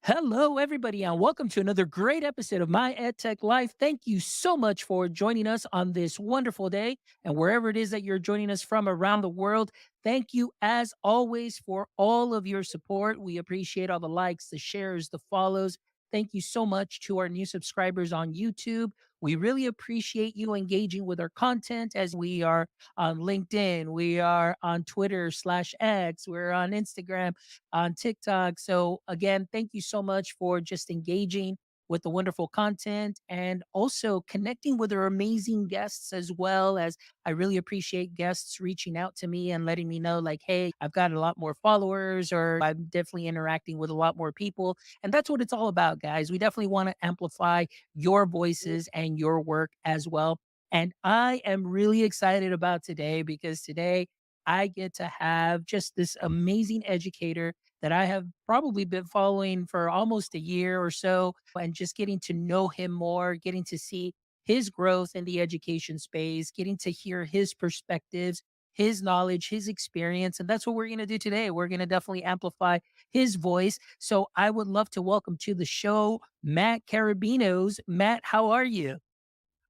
Hello, everybody, and welcome to another great episode of My EdTech Life. Thank you so much for joining us on this wonderful day. And wherever it is that you're joining us from around the world, thank you as always for all of your support. We appreciate all the likes, the shares, the follows. Thank you so much to our new subscribers on YouTube. We really appreciate you engaging with our content as we are on LinkedIn, we are on Twitter/X, we're on Instagram, on TikTok. So again, thank you so much for just engaging with the wonderful content and also connecting with our amazing guests as well. As I really appreciate guests reaching out to me and letting me know like, hey, I've got a lot more followers or I'm definitely interacting with a lot more people. And that's what it's all about, guys. We definitely want to amplify your voices and your work as well. And I am really excited about today because today I get to have just this amazing educator that I have probably been following for almost a year or so, and just getting to know him more, getting to see his growth in the education space, getting to hear his perspectives, his knowledge, his experience. And that's what we're going to do today. We're going to definitely amplify his voice. So I would love to welcome to the show Matt Karabinos. Matt, how are you?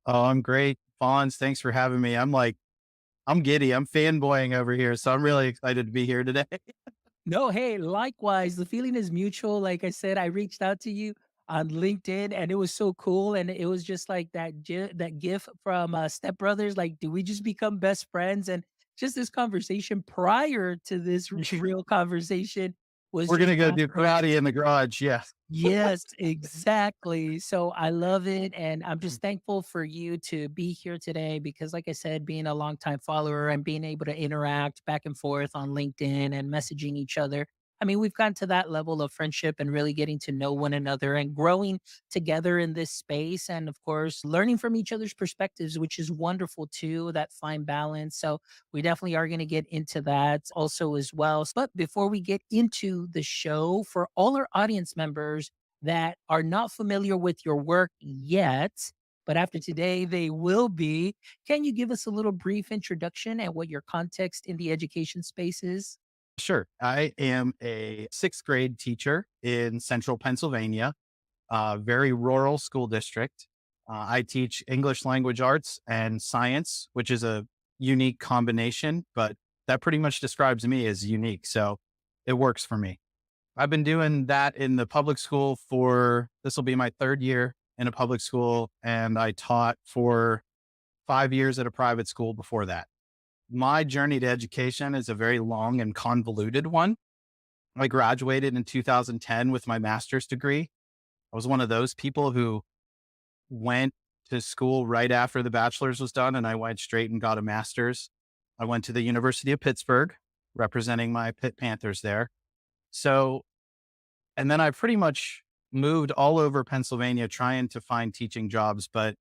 Oh, I'm great. Fonz, thanks for having me. I'm giddy. I'm fanboying over here. So I'm really excited to be here today. No, hey, likewise. The feeling is mutual. Like I said, I reached out to you on LinkedIn and it was so cool. And it was just like that gif from Step Brothers. Like, do we just become best friends? And just this conversation prior to this real conversation was We're just gonna go do awesome. karate in the garage. Yeah. Yes, exactly. So I love it. And I'm just thankful for you to be here today because, like I said, being a longtime follower and being able to interact back and forth on LinkedIn and messaging each other. I mean, we've gotten to that level of friendship and really getting to know one another and growing together in this space. And of course, learning from each other's perspectives, which is wonderful too, that fine balance. So we definitely are going to get into that also as well. But before we get into the show, for all our audience members that are not familiar with your work yet, but after today they will be, can you give us a little brief introduction and what your context in the education space is? Sure. I am a sixth grade teacher in central Pennsylvania, very rural school district. I teach English language arts and science, which is a unique combination, but that pretty much describes me as unique. So it works for me. I've been doing that in the public school for this will be my third year in a public school, and I taught for 5 years at a private school before that. My journey to education is a very long and convoluted one. I graduated in 2010 with my master's degree. I was one of those people who went to school right after the bachelor's was done, and I went straight and got a master's. I went to the University of Pittsburgh, representing my Pitt Panthers there. So And then I pretty much moved all over Pennsylvania trying to find teaching jobs. But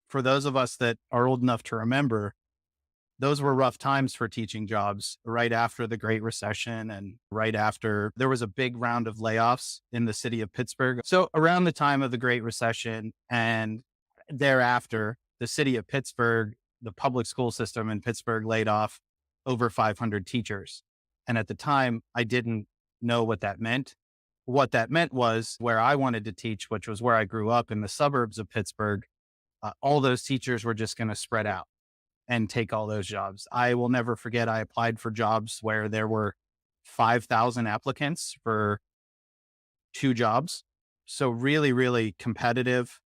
for those of us that are old enough to remember, those were rough times for teaching jobs right after the Great Recession and right after there was a big round of layoffs in the city of Pittsburgh. So around the time of the Great Recession and thereafter, the city of Pittsburgh, the public school system in Pittsburgh laid off over 500 teachers. And at the time, I didn't know what that meant. What that meant was where I wanted to teach, which was where I grew up in the suburbs of Pittsburgh, all those teachers were just going to spread out and take all those jobs. I will never forget, I applied for jobs where there were 5,000 applicants for two jobs. So really, really competitive.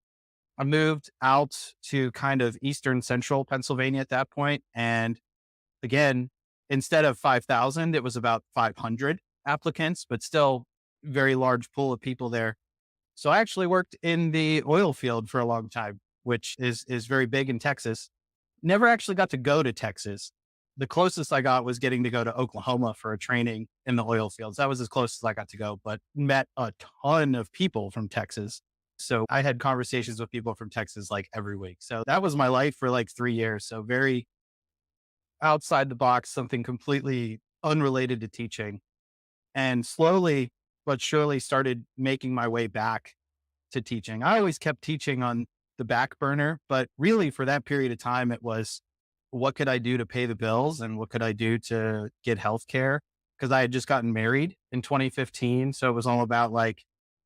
I moved out to kind of eastern central Pennsylvania at that point, and again, instead of 5,000, it was about 500 applicants, but still very large pool of people there. So I actually worked in the oil field for a long time, which is very big in Texas. Never actually got to go to Texas. The closest I got was getting to go to Oklahoma for a training in the oil fields. That was as close as I got to go, but met a ton of people from Texas. So I had conversations with people from Texas like every week. So that was my life for like 3 years. So very outside the box, something completely unrelated to teaching, and slowly but surely started making my way back to teaching. I always kept teaching on the back burner, but really for that period of time, it was what could I do to pay the bills and what could I do to get health care? Because I had just gotten married in 2015. So it was all about like,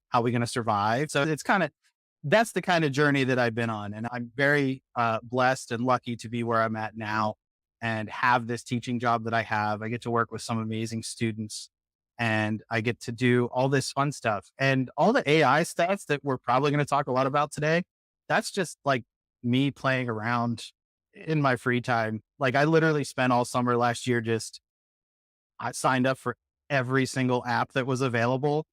How are we going to survive? So that's the kind of journey that I've been on. And I'm very blessed and lucky to be where I'm at now and have this teaching job that I have. I get to work with some amazing students and I get to do all this fun stuff and all the AI stats that we're probably going to talk a lot about today. That's just like me playing around in my free time. Like I literally spent all summer last year I signed up for every single app that was available.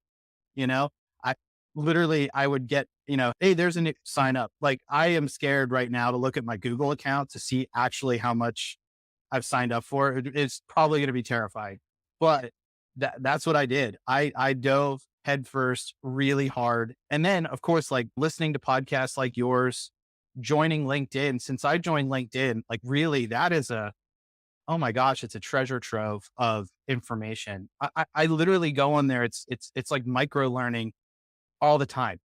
You know, I I would get, hey, there's a new sign up. Like I am scared right now to look at my Google account to see actually how much I've signed up for. It's probably going to be terrifying, but that's what I did. I dove headfirst really hard. And then of course, like listening to podcasts like yours, joining LinkedIn. Since I joined LinkedIn, like really that is oh my gosh, it's a treasure trove of information. I literally go on there. It's like micro learning all the time.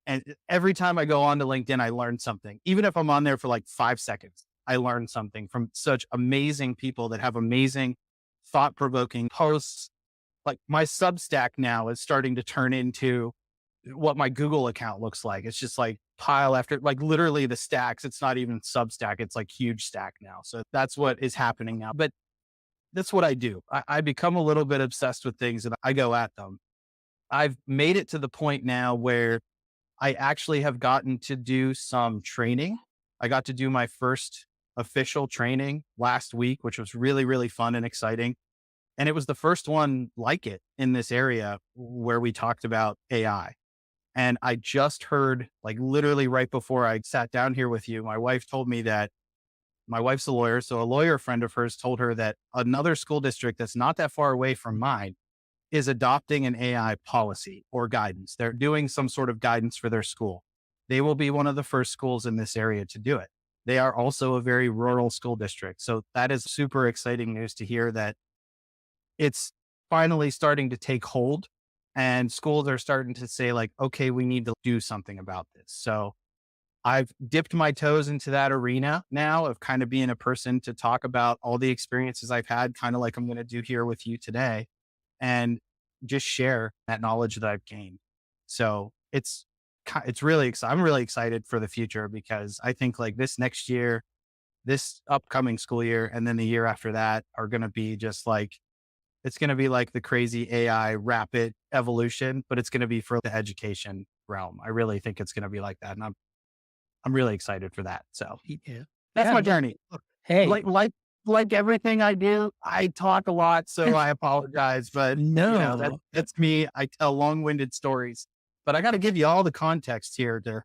And every time I go onto LinkedIn, I learn something. Even if I'm on there for like 5 seconds, I learn something from such amazing people that have amazing thought provoking posts. Like my Substack now is starting to turn into what my Google account looks like. It's just like pile after like literally the stacks. It's not even Substack. It's like huge stack now. So that's what is happening now. But that's what I do. I become a little bit obsessed with things and I go at them. I've made it to the point now where I actually have gotten to do some training. I got to do my first official training last week, which was really, really fun and exciting. And it was the first one like it in this area where we talked about AI. And I just heard, like literally right before I sat down here with you, my wife told me that my wife's a lawyer. So a lawyer friend of hers told her that another school district that's not that far away from mine is adopting an AI policy or guidance. They're doing some sort of guidance for their school. They will be one of the first schools in this area to do it. They are also a very rural school district. So that is super exciting news to hear that it's finally starting to take hold and schools are starting to say like, okay, we need to do something about this. So I've dipped my toes into that arena now of kind of being a person to talk about all the experiences I've had, kind of like I'm going to do here with you today, and just share that knowledge that I've gained. So it's really exciting. I'm really excited for the future because I think like this next year, this upcoming school year, and then the year after that are going to be just like, it's going to be like the crazy AI rapid evolution, but it's going to be for the education realm. I really think it's going to be like that. And I'm really excited for that. So Yeah. that's Yeah. my journey. Hey, Like everything I do, I talk a lot, so I apologize, but no. that's me. I tell long-winded stories, but I got to give you all the context here to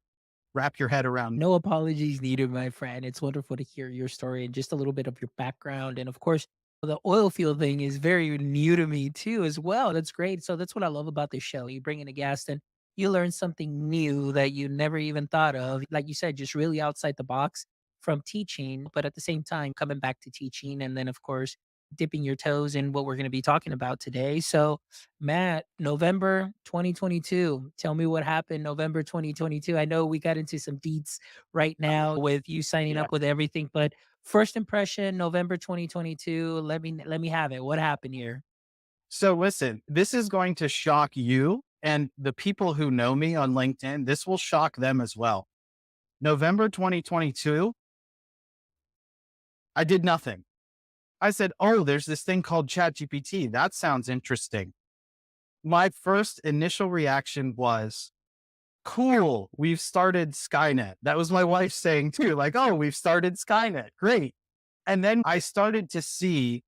wrap your head around. No apologies needed, my friend. It's wonderful to hear your story and just a little bit of your background. And of course, the oil field thing is very new to me too, as well. That's great. So that's what I love about this show. You bring in a guest and you learn something new that you never even thought of. Like you said, just really outside the box from teaching, but at the same time, coming back to teaching. And then, of course, dipping your toes in what we're going to be talking about today. So, Matt, November 2022. Tell me what happened November 2022. I know we got into some deets right now with you signing Yeah. up with everything, but first impression, November 2022. Let me have it. What happened here? So listen, this is going to shock you and the people who know me on LinkedIn. This will shock them as well. November 2022, I did nothing. I said, oh, there's this thing called ChatGPT. That sounds interesting. My first initial reaction was, cool, we've started Skynet. That was my wife saying too, like, oh, we've started Skynet. Great. And then I started to see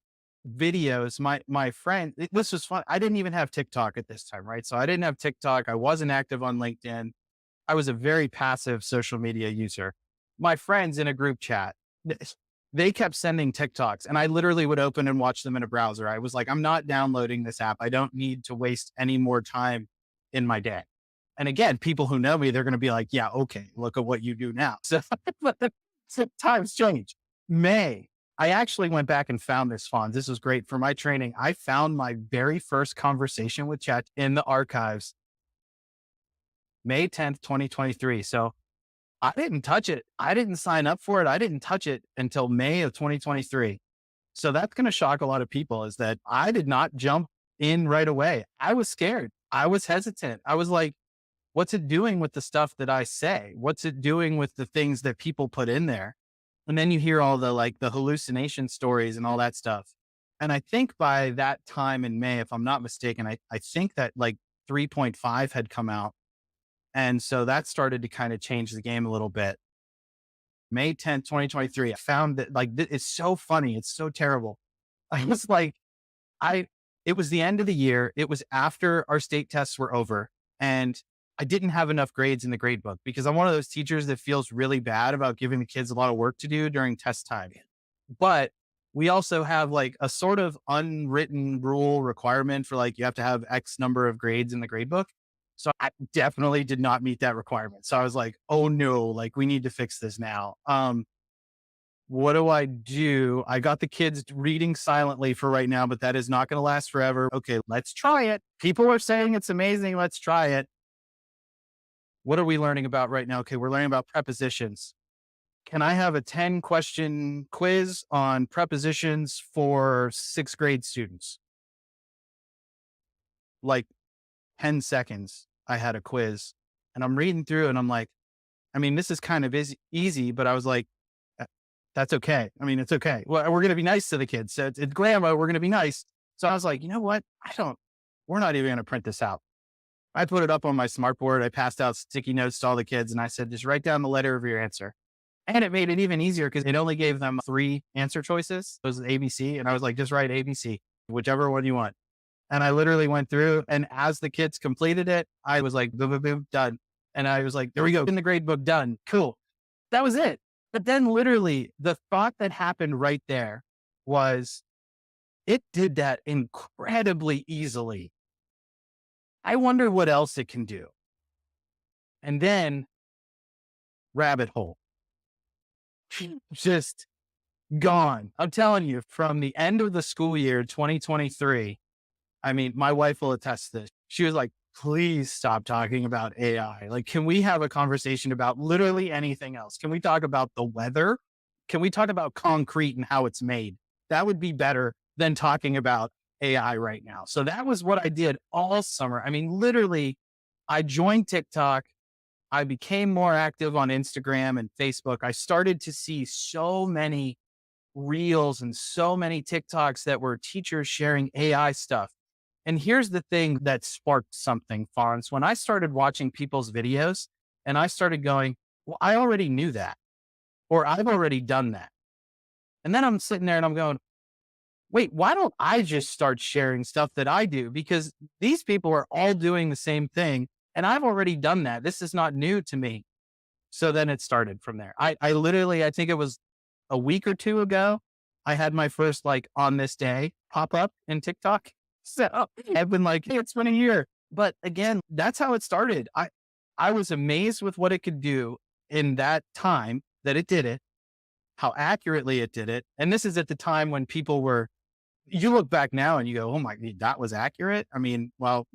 videos. My friend, this was fun. I didn't even have TikTok at this time, right? So I didn't have TikTok. I wasn't active on LinkedIn. I was a very passive social media user. My friends in a group chat, they kept sending TikToks and I literally would open and watch them in a browser. I was like, I'm not downloading this app. I don't need to waste any more time in my day. And again, people who know me, they're going to be like, yeah, okay, look at what you do now. So, so times change. May, I actually went back and found this Fonz. This was great for my training. I found my very first conversation with Chat in the archives, May 10th, 2023. So I didn't touch it. I didn't sign up for it. I didn't touch it until May of 2023. So that's going to shock a lot of people is that I did not jump in right away. I was scared. I was hesitant. I was like, what's it doing with the stuff that I say? What's it doing with the things that people put in there? And then you hear all the like the hallucination stories and all that stuff. And I think by that time in May, if I'm not mistaken, I think that like 3.5 had come out. And so that started to kind of change the game a little bit. May 10th, 2023, I found that like, it's so funny. It's so terrible. I was like, I, it was the end of the year. It was after our state tests were over, and I didn't have enough grades in the grade book because I'm one of those teachers that feels really bad about giving the kids a lot of work to do during test time. But we also have like a sort of unwritten rule requirement for like, you have to have X number of grades in the grade book. So I definitely did not meet that requirement. So I was like, oh no, like we need to fix this now. What do I do? I got the kids reading silently for right now, but that is not going to last forever. Okay, let's try it. People are saying it's amazing. Let's try it. What are we learning about right now? Okay, we're learning about prepositions. Can I have a 10-question quiz on prepositions for sixth grade students? Like 10 seconds, I had a quiz, and I'm reading through and I'm like, I mean, this is kind of easy, but I was like, that's okay. I mean, it's okay. Well, we're going to be nice to the kids. So it's grandma. We're going to be nice. So I was like, you know what? We're not even going to print this out. I put it up on my smartboard. I passed out sticky notes to all the kids and I said, just write down the letter of your answer. And it made it even easier because it only gave them 3 answer choices. It was ABC. And I was like, just write ABC, whichever one you want. And I literally went through, and as the kids completed it, I was like, boom, boom, boom, done. And I was like, there we go. In the grade book, done. Cool. That was it. But then literally the thought that happened right there was it did that incredibly easily. I wonder what else it can do. And then rabbit hole, just gone. I'm telling you, from the end of the school year, 2023, I mean, my wife will attest to this. She was like, please stop talking about AI. Like, can we have a conversation about literally anything else? Can we talk about the weather? Can we talk about concrete and how it's made? That would be better than talking about AI right now. So that was what I did all summer. I mean, literally, I joined TikTok. I became more active on Instagram and Facebook. I started to see so many reels and so many TikToks that were teachers sharing AI stuff. And here's the thing that sparked something, Fonz. When I started watching people's videos and I started going, well, I already knew that, or I've already done that. And then I'm sitting there and I'm going, wait, why don't I just start sharing stuff that I do? Because these people are all doing the same thing. And I've already done that. This is not new to me. So then it started from there. I literally, I think it was a week or 2 ago, I had my first like on this day pop up in TikTok. So I've been like, hey, it's been a year. But again, that's how it started. I was amazed with what it could do in that time that it did it, how accurately it did it. And this is at the time when people were, you look back now and you go, oh my, that was accurate. I mean, well,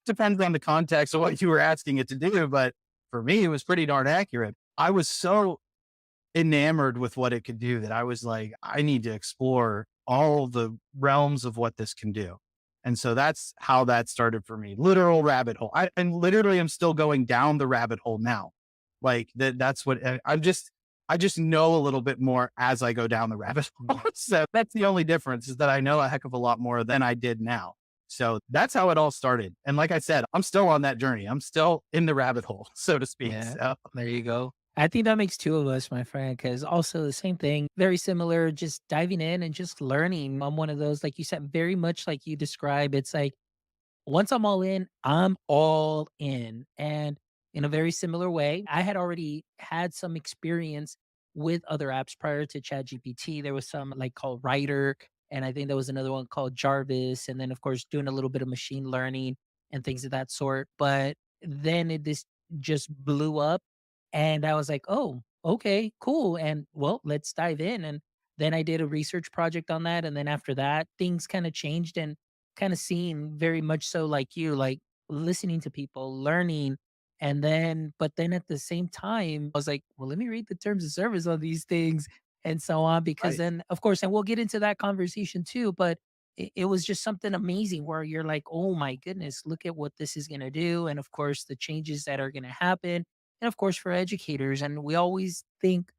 depends on the context of what you were asking it to do. But for me, it was pretty darn accurate. I was so enamored with what it could do that I was like, I need to explore all the realms of what this can do. And so that's how that started for me. Literal rabbit hole. And literally I'm still going down the rabbit hole now. Like that's what I just know a little bit more as I go down the rabbit hole. So that's the only difference, is that I know a heck of a lot more than I did now. So that's how it all started. And like I said, I'm still on that journey. I'm still in the rabbit hole, so to speak. Yeah, So there you go. I think that makes 2 of us, my friend, because also the same thing, very similar, just diving in and just learning. I'm one of those, like you said, very much like you describe. It's like, once I'm all in, I'm all in. And in a very similar way, I had already had some experience with other apps prior to ChatGPT. There was some like called Writer, and I think there was another one called Jarvis. And then, of course, doing a little bit of machine learning and things of that sort. But then this just blew up. And I was like, oh, okay, cool. And well, let's dive in. And then I did a research project on that. And then after that, things kind of changed and kind of seeing very much so like you, like listening to people, learning. And then, but then at the same time, I was like, well, let me read the terms of service on these things and so on. Because right. then, of course, and we'll get into that conversation too. But it was just something amazing where you're like, oh my goodness, look at what this is going to do. And of course, the changes that are going to happen. And of course, for educators. And we always think,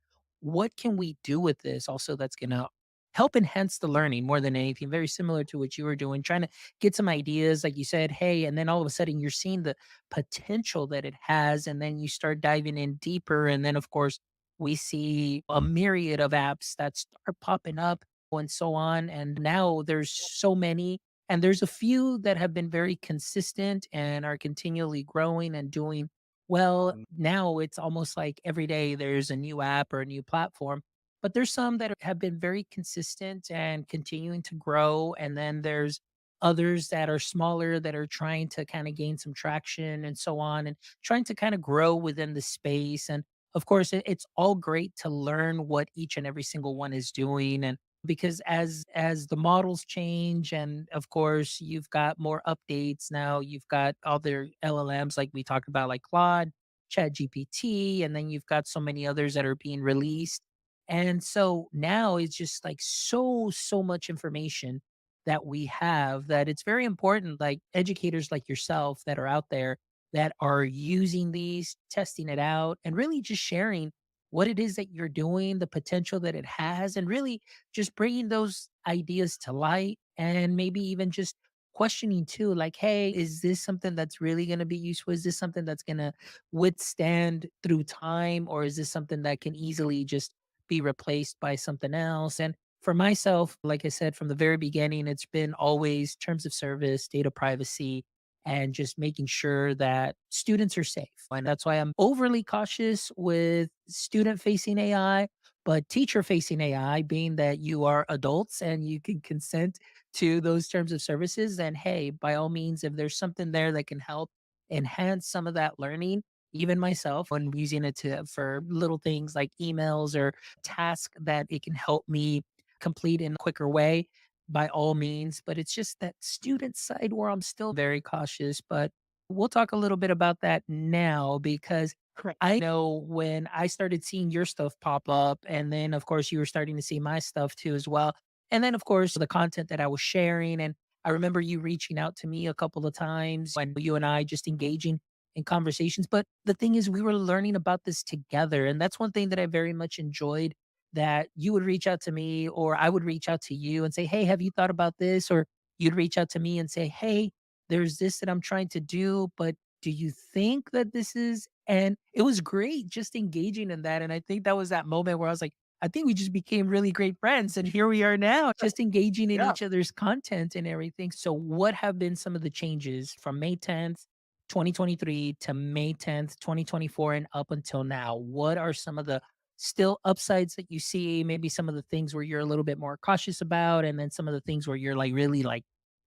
what can we do with this also that's going to help enhance the learning more than anything? Very similar to what you were doing, trying to get some ideas, like you said, hey, and then all of a sudden you're seeing the potential that it has. And then you start diving in deeper. And then, of course, we see a myriad of apps that start popping up and so on. And now there's so many, and there's a few that have been very consistent and are continually growing and doing well. Now it's almost like every day there's a new app or a new platform, but there's some that have been very consistent and continuing to grow. And then there's others that are smaller that are trying to kind of gain some traction and so on, and trying to kind of grow within the space. And of course, it's all great to learn what each and every single one is doing. And because as the models change, and of course you've got more updates now, you've got other LLMs like we talked about, like Claude, ChatGPT, and then you've got so many others that are being released. And so now it's just like so much information that we have, that it's very important, like educators like yourself that are out there that are using these, testing it out, and really just sharing what it is that you're doing, the potential that it has, and really just bringing those ideas to light. And maybe even just questioning too, like, hey, is this something that's really going to be useful? Is this something that's going to withstand through time? Or is this something that can easily just be replaced by something else? And for myself, like I said, from the very beginning, it's been always terms of service, data privacy, and just making sure that students are safe. And that's why I'm overly cautious with student facing AI, but teacher facing AI, being that you are adults and you can consent to those terms of services, then hey, by all means, if there's something there that can help enhance some of that learning, even myself, when using it to for little things like emails or tasks that it can help me complete in a quicker way, by all means. But it's just that student side where I'm still very cautious. But we'll talk a little bit about that now, because Correct. I know when I started seeing your stuff pop up, and then of course you were starting to see my stuff too as well. And then of course the content that I was sharing. And I remember you reaching out to me a couple of times when you and I just engaging in conversations. But the thing is, we were learning about this together. And that's one thing that I very much enjoyed, that you would reach out to me or I would reach out to you and say, hey, have you thought about this? Or you'd reach out to me and say, hey, there's this that I'm trying to do, but do you think that this is? And it was great just engaging in that. And I think that was that moment where I was like, I think we just became really great friends. And here we are now, just engaging in Yeah. each other's content and everything. So, what have been some of the changes from May 10th, 2023 to May 10th, 2024, and up until now? What are some of the still upsides that you see? Maybe some of the things where you're a little bit more cautious about, and then some of the things where you're like really like,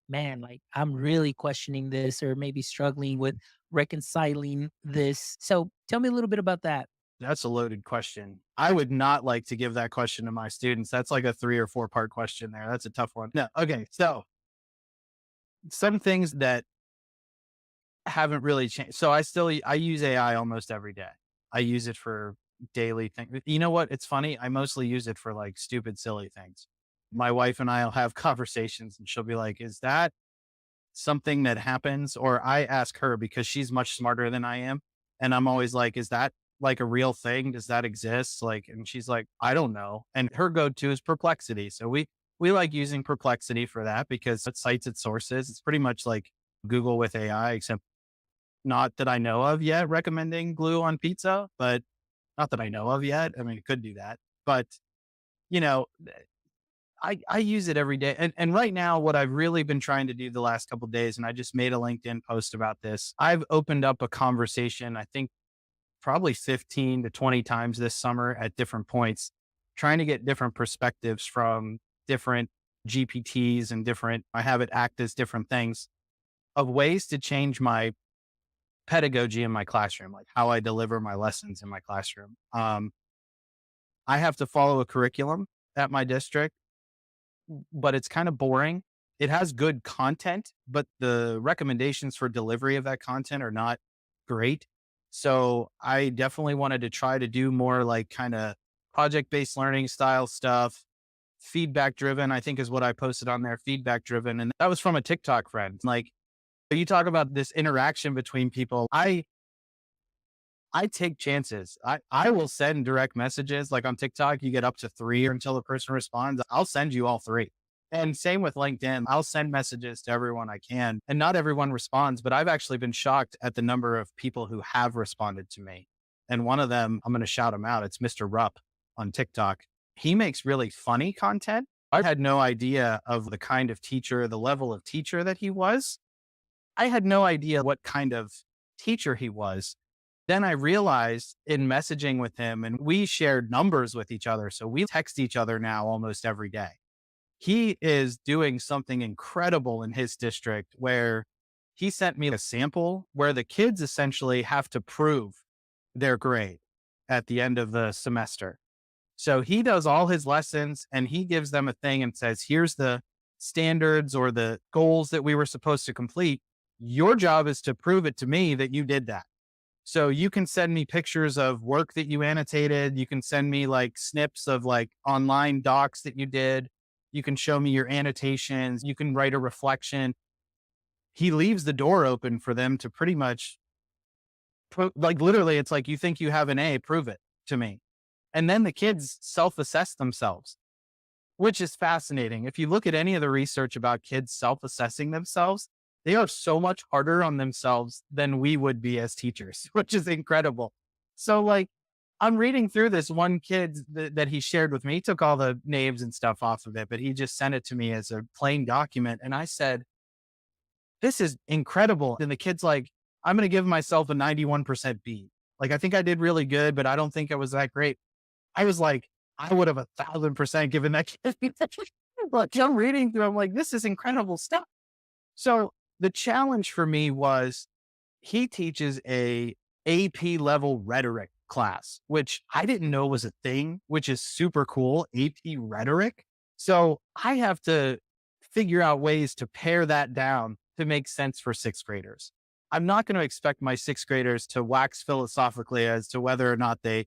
man, like I'm really questioning this, or maybe struggling with reconciling this. So tell me a little bit about that. That's a loaded question. I would not like to give that question to my students. That's like a 3 or 4 part question there. That's a tough one. No. Okay. So some things that haven't really changed. So I use AI almost every day. I use it for daily things. You know what? It's funny. I mostly use it for like stupid, silly things. My wife and I'll have conversations and she'll be like, is that something that happens? Or I ask her because she's much smarter than I am. And I'm always like, is that like a real thing? Does that exist? Like, and she's like, I don't know. And her go-to is Perplexity. So we like using Perplexity for that because it cites its sources. It's pretty much like Google with AI, except not that I know of yet recommending glue on pizza, but not that I know of yet. I mean, it could do that, but you know, I use it every day. And right now, what I've really been trying to do the last couple of days, and I just made a LinkedIn post about this. I've opened up a conversation, I think probably 15 to 20 times this summer at different points, trying to get different perspectives from different GPTs and different, I have it act as different things of ways to change my pedagogy in my classroom, like how I deliver my lessons in my classroom. I have to follow a curriculum at my district, but it's kind of boring. It has good content, but the recommendations for delivery of that content are not great. So I definitely wanted to try to do more like kind of project based learning style stuff, feedback driven, I think is what I posted on there, feedback driven. And that was from a TikTok friend. Like, you talk about this interaction between people. I take chances. I will send direct messages. Like on TikTok, you get up to 3 until the person responds. I'll send you all 3. And same with LinkedIn. I'll send messages to everyone I can. And not everyone responds, but I've actually been shocked at the number of people who have responded to me. And one of them, I'm going to shout him out. It's Mr. Rupp on TikTok. He makes really funny content. I had no idea of the kind of teacher, the level of teacher that he was. I had no idea what kind of teacher he was. Then I realized in messaging with him, and we shared numbers with each other. So we text each other now almost every day. He is doing something incredible in his district where he sent me a sample where the kids essentially have to prove their grade at the end of the semester. So he does all his lessons and he gives them a thing and says, here's the standards or the goals that we were supposed to complete. Your job is to prove it to me that you did that. So you can send me pictures of work that you annotated. You can send me like snips of like online docs that you did. You can show me your annotations. You can write a reflection. He leaves the door open for them to pretty much, like literally, it's like, you think you have an A, prove it to me. And then the kids self-assess themselves, which is fascinating. If you look at any of the research about kids self-assessing themselves, they are so much harder on themselves than we would be as teachers, which is incredible. So like, I'm reading through this one kid that he shared with me. He took all the names and stuff off of it, but he just sent it to me as a plain document. And I said, this is incredible. And the kid's like, I'm going to give myself a 91% B. Like, I think I did really good, but I don't think it was that great. I was like, I would have 1,000% given that kid. Look, I'm reading through, I'm like, this is incredible stuff. So the challenge for me was he teaches a AP level rhetoric class, which I didn't know was a thing, which is super cool. AP rhetoric. So I have to figure out ways to pare that down to make sense for 6th graders. I'm not going to expect my 6th graders to wax philosophically as to whether or not they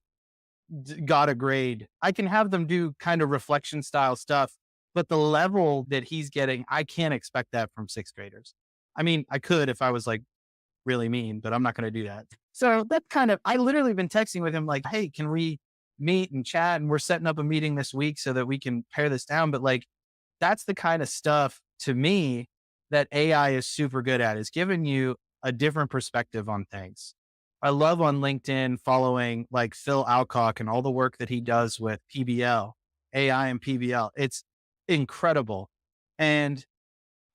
got a grade. I can have them do kind of reflection style stuff, but the level that he's getting, I can't expect that from 6th graders. I mean, I could if I was like really mean, but I'm not going to do that. So that's kind of, I literally been texting with him like, hey, can we meet and chat? And we're setting up a meeting this week so that we can pare this down. But like, that's the kind of stuff to me that AI is super good at, is giving you a different perspective on things. I love on LinkedIn following like Phil Alcock and all the work that he does with PBL, AI and PBL. It's incredible. And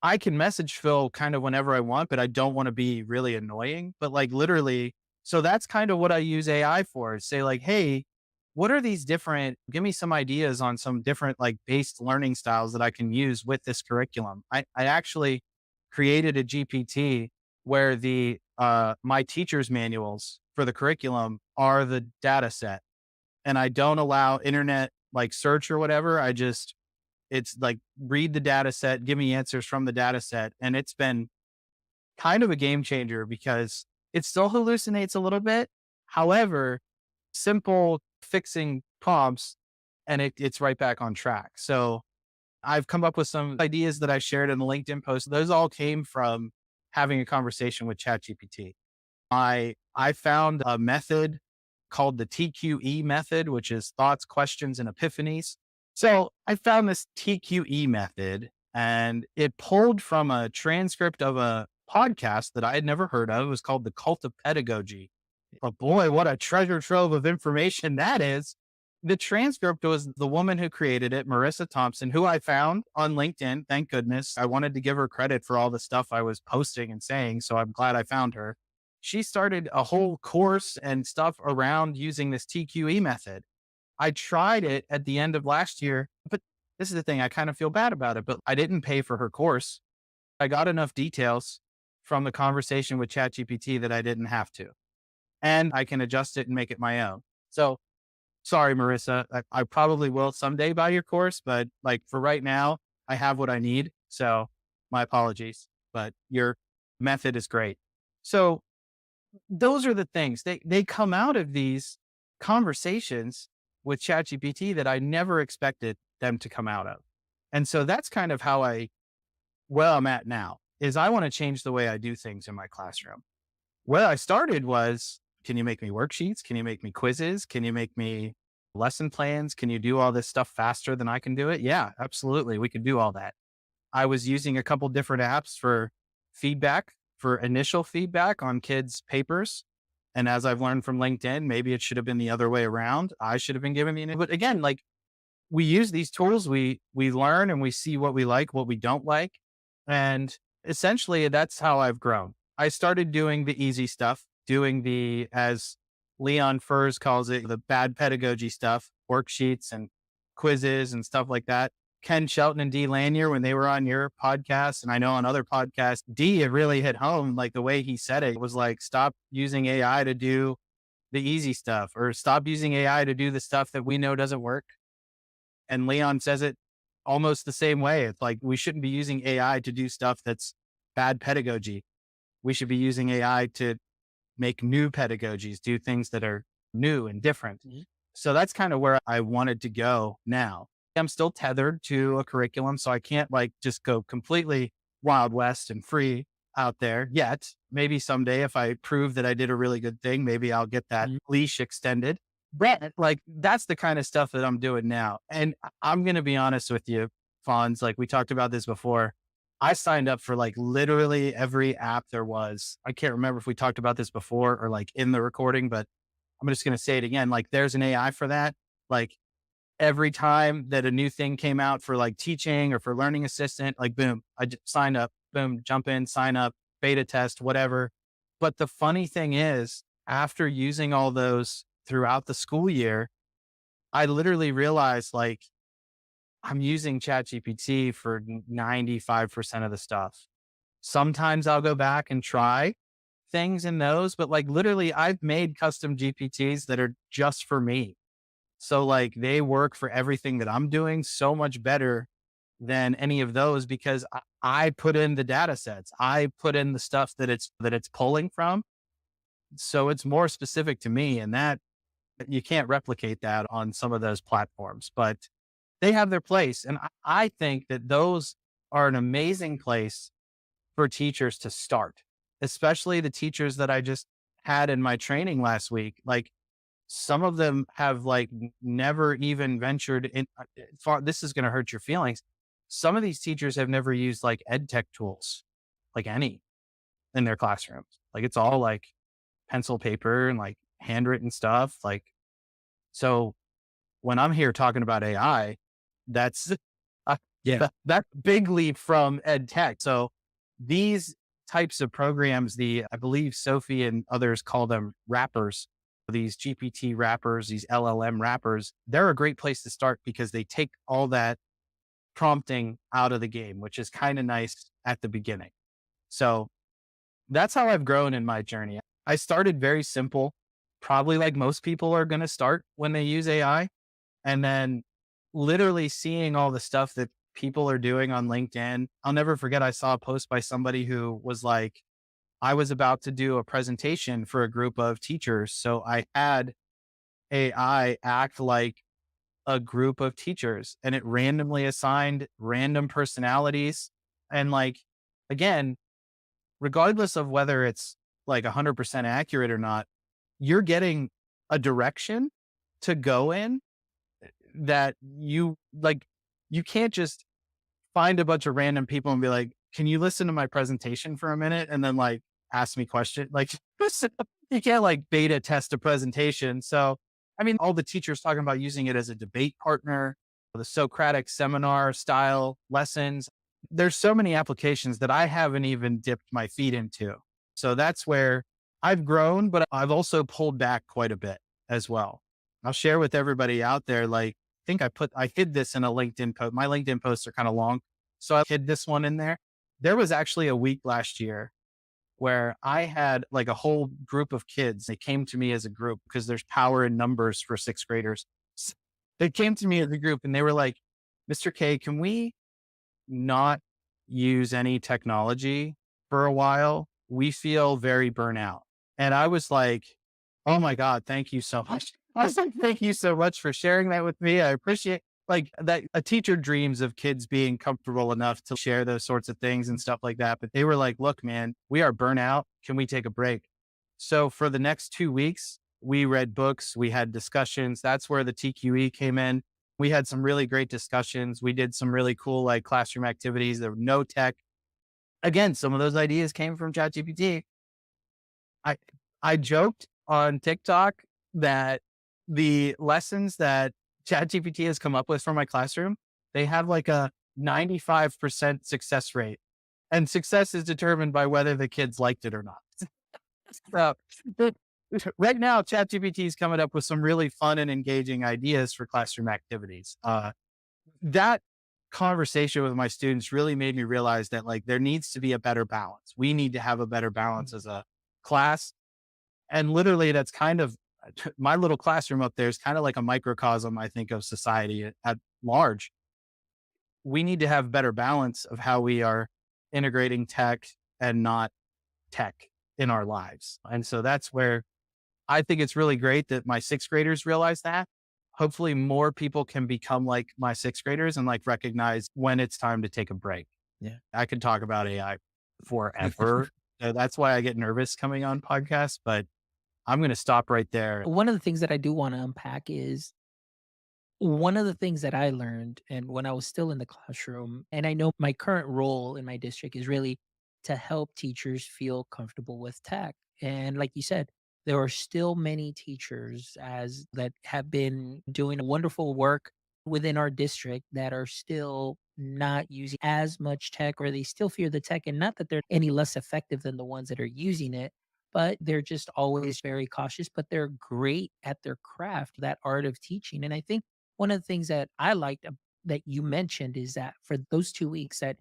I can message Phil kind of whenever I want, but I don't want to be really annoying. But like literally, so that's kind of what I use AI for, say like, hey, what are these different, give me some ideas on some different like based learning styles that I can use with this curriculum. I actually created a GPT where the my teacher's manuals for the curriculum are the data set. And I don't allow internet like search or whatever. It's like read the data set, give me answers from the data set. And it's been kind of a game changer because it still hallucinates a little bit. However, simple fixing prompts and it's right back on track. So I've come up with some ideas that I shared in the LinkedIn post. Those all came from having a conversation with ChatGPT. I found a method called the TQE method, which is thoughts, questions, and epiphanies. So I found this TQE method and it pulled from a transcript of a podcast that I had never heard of. It was called The Cult of Pedagogy. But boy, what a treasure trove of information that is. The transcript was the woman who created it, Marissa Thompson, who I found on LinkedIn. Thank goodness. I wanted to give her credit for all the stuff I was posting and saying. So I'm glad I found her. She started a whole course and stuff around using this TQE method. I tried it at the end of last year, but this is the thing. I kind of feel bad about it, but I didn't pay for her course. I got enough details from the conversation with ChatGPT that I didn't have to, and I can adjust it and make it my own. So sorry, Marissa, I probably will someday buy your course, but like for right now, I have what I need. So my apologies, but your method is great. So those are the things they come out of these conversations with ChatGPT that I never expected them to come out of. And so that's kind of how where I'm at now is I want to change the way I do things in my classroom. Where I started was, can you make me worksheets? Can you make me quizzes? Can you make me lesson plans? Can you do all this stuff faster than I can do it? Yeah, absolutely. We could do all that. I was using a couple different apps for feedback, for initial feedback on kids' papers. And as I've learned from LinkedIn, maybe it should have been the other way around. I should have been given the, but again, like we use these tools, we learn and we see what we like, what we don't like. And essentially that's how I've grown. I started doing the easy stuff, doing the, as Leon Furs calls it, the bad pedagogy stuff, worksheets and quizzes and stuff like that. Ken Shelton and Dee Lanier, when they were on your podcast, and I know on other podcasts, Dee, it really hit home. Like the way he said it was like, stop using AI to do the easy stuff, or stop using AI to do the stuff that we know doesn't work. And Leon says it almost the same way. It's like, we shouldn't be using AI to do stuff that's bad pedagogy. We should be using AI to make new pedagogies, do things that are new and different. Mm-hmm. So that's kind of where I wanted to go now. I'm still tethered to a curriculum, so I can't like just go completely Wild West and free out there yet. Maybe someday if I prove that I did a really good thing, maybe I'll get that leash extended. But like, that's the kind of stuff that I'm doing now. And I'm going to be honest with you, Fonz, like we talked about this before. I signed up for like literally every app there was. I can't remember if we talked about this before or like in the recording, but I'm just going to say it again. Like there's an AI for that. Like every time that a new thing came out for like teaching or for learning assistant, like boom, I just sign up, boom, jump in, sign up, beta test, whatever. But the funny thing is, after using all those throughout the school year, I literally realized like I'm using ChatGPT for 95% of the stuff. Sometimes I'll go back and try things in those, but like literally I've made custom GPTs that are just for me. So like they work for everything that I'm doing so much better than any of those because I put in the data sets. I put in the stuff that it's pulling from. So it's more specific to me, and that you can't replicate that on some of those platforms, but they have their place. And I think that those are an amazing place for teachers to start, especially the teachers that I just had in my training last week. Like some of them have like never even ventured in this is going to hurt your feelings. Some of these teachers have never used like ed tech tools, like any in their classrooms. Like it's all like pencil, paper, and like handwritten stuff. Like, so when I'm here talking about AI, that's that big leap from ed tech. So these types of programs, I believe Sophie and others call them wrappers, these GPT wrappers, these LLM wrappers, they're a great place to start because they take all that prompting out of the game, which is kind of nice at the beginning. So that's how I've grown in my journey. I started very simple, probably like most people are going to start when they use AI. And then literally seeing all the stuff that people are doing on LinkedIn. I'll never forget, I saw a post by somebody who was like, I was about to do a presentation for a group of teachers. So I had AI act like a group of teachers and it randomly assigned random personalities. And like, again, regardless of whether it's like 100% accurate or not, you're getting a direction to go in that you can't just find a bunch of random people and be like, can you listen to my presentation for a minute? And then like ask me questions. Like you can't like beta test a presentation. So, I mean, all the teachers talking about using it as a debate partner, the Socratic seminar style lessons. There's so many applications that I haven't even dipped my feet into. So that's where I've grown, but I've also pulled back quite a bit as well. I'll share with everybody out there. Like, I hid this in a LinkedIn post. My LinkedIn posts are kind of long. So I hid this one in there. There was actually a week last year where I had like a whole group of kids. They came to me as a group because there's power in numbers for sixth graders. They came to me as a group and they were like, Mr. K, can we not use any technology for a while? We feel very burnout. And I was like, oh my God, thank you so much. I was like, thank you so much for sharing that with me. I appreciate it. like that a teacher dreams of kids being comfortable enough to share those sorts of things and stuff like that. But they were like, look, man, we are burnt out. Can we take a break? So for the next 2 weeks, we read books, we had discussions. That's where the TQE came in. We had some really great discussions. We did some really cool like classroom activities. There were no tech. Again, some of those ideas came from ChatGPT. I I joked on TikTok that the lessons that ChatGPT has come up with for my classroom, they have like a 95% success rate. And success is determined by whether the kids liked it or not. So the, right now, ChatGPT is coming up with some really fun and engaging ideas for classroom activities. That conversation with my students really made me realize that like there needs to be a better balance. We need to have a better balance as a class. And literally, that's kind of my little classroom up there is kind of like a microcosm, I think, of society at large. We need to have better balance of how we are integrating tech and not tech in our lives. And so that's where I think it's really great that my sixth graders realize that. Hopefully, more people can become like my sixth graders and like recognize when it's time to take a break. Yeah. I could talk about AI forever. That's why I get nervous coming on podcasts, but I'm going to stop right there. One of the things that I do want to unpack is one of the things that I learned and when I was still in the classroom, and I know my current role in my district is really to help teachers feel comfortable with tech. And like you said, there are still many teachers as that have been doing wonderful work within our district that are still not using as much tech, or they still fear the tech, and not that they're any less effective than the ones that are using it, but they're just always very cautious, but they're great at their craft, that art of teaching. And I think one of the things that I liked that you mentioned is that for those 2 weeks that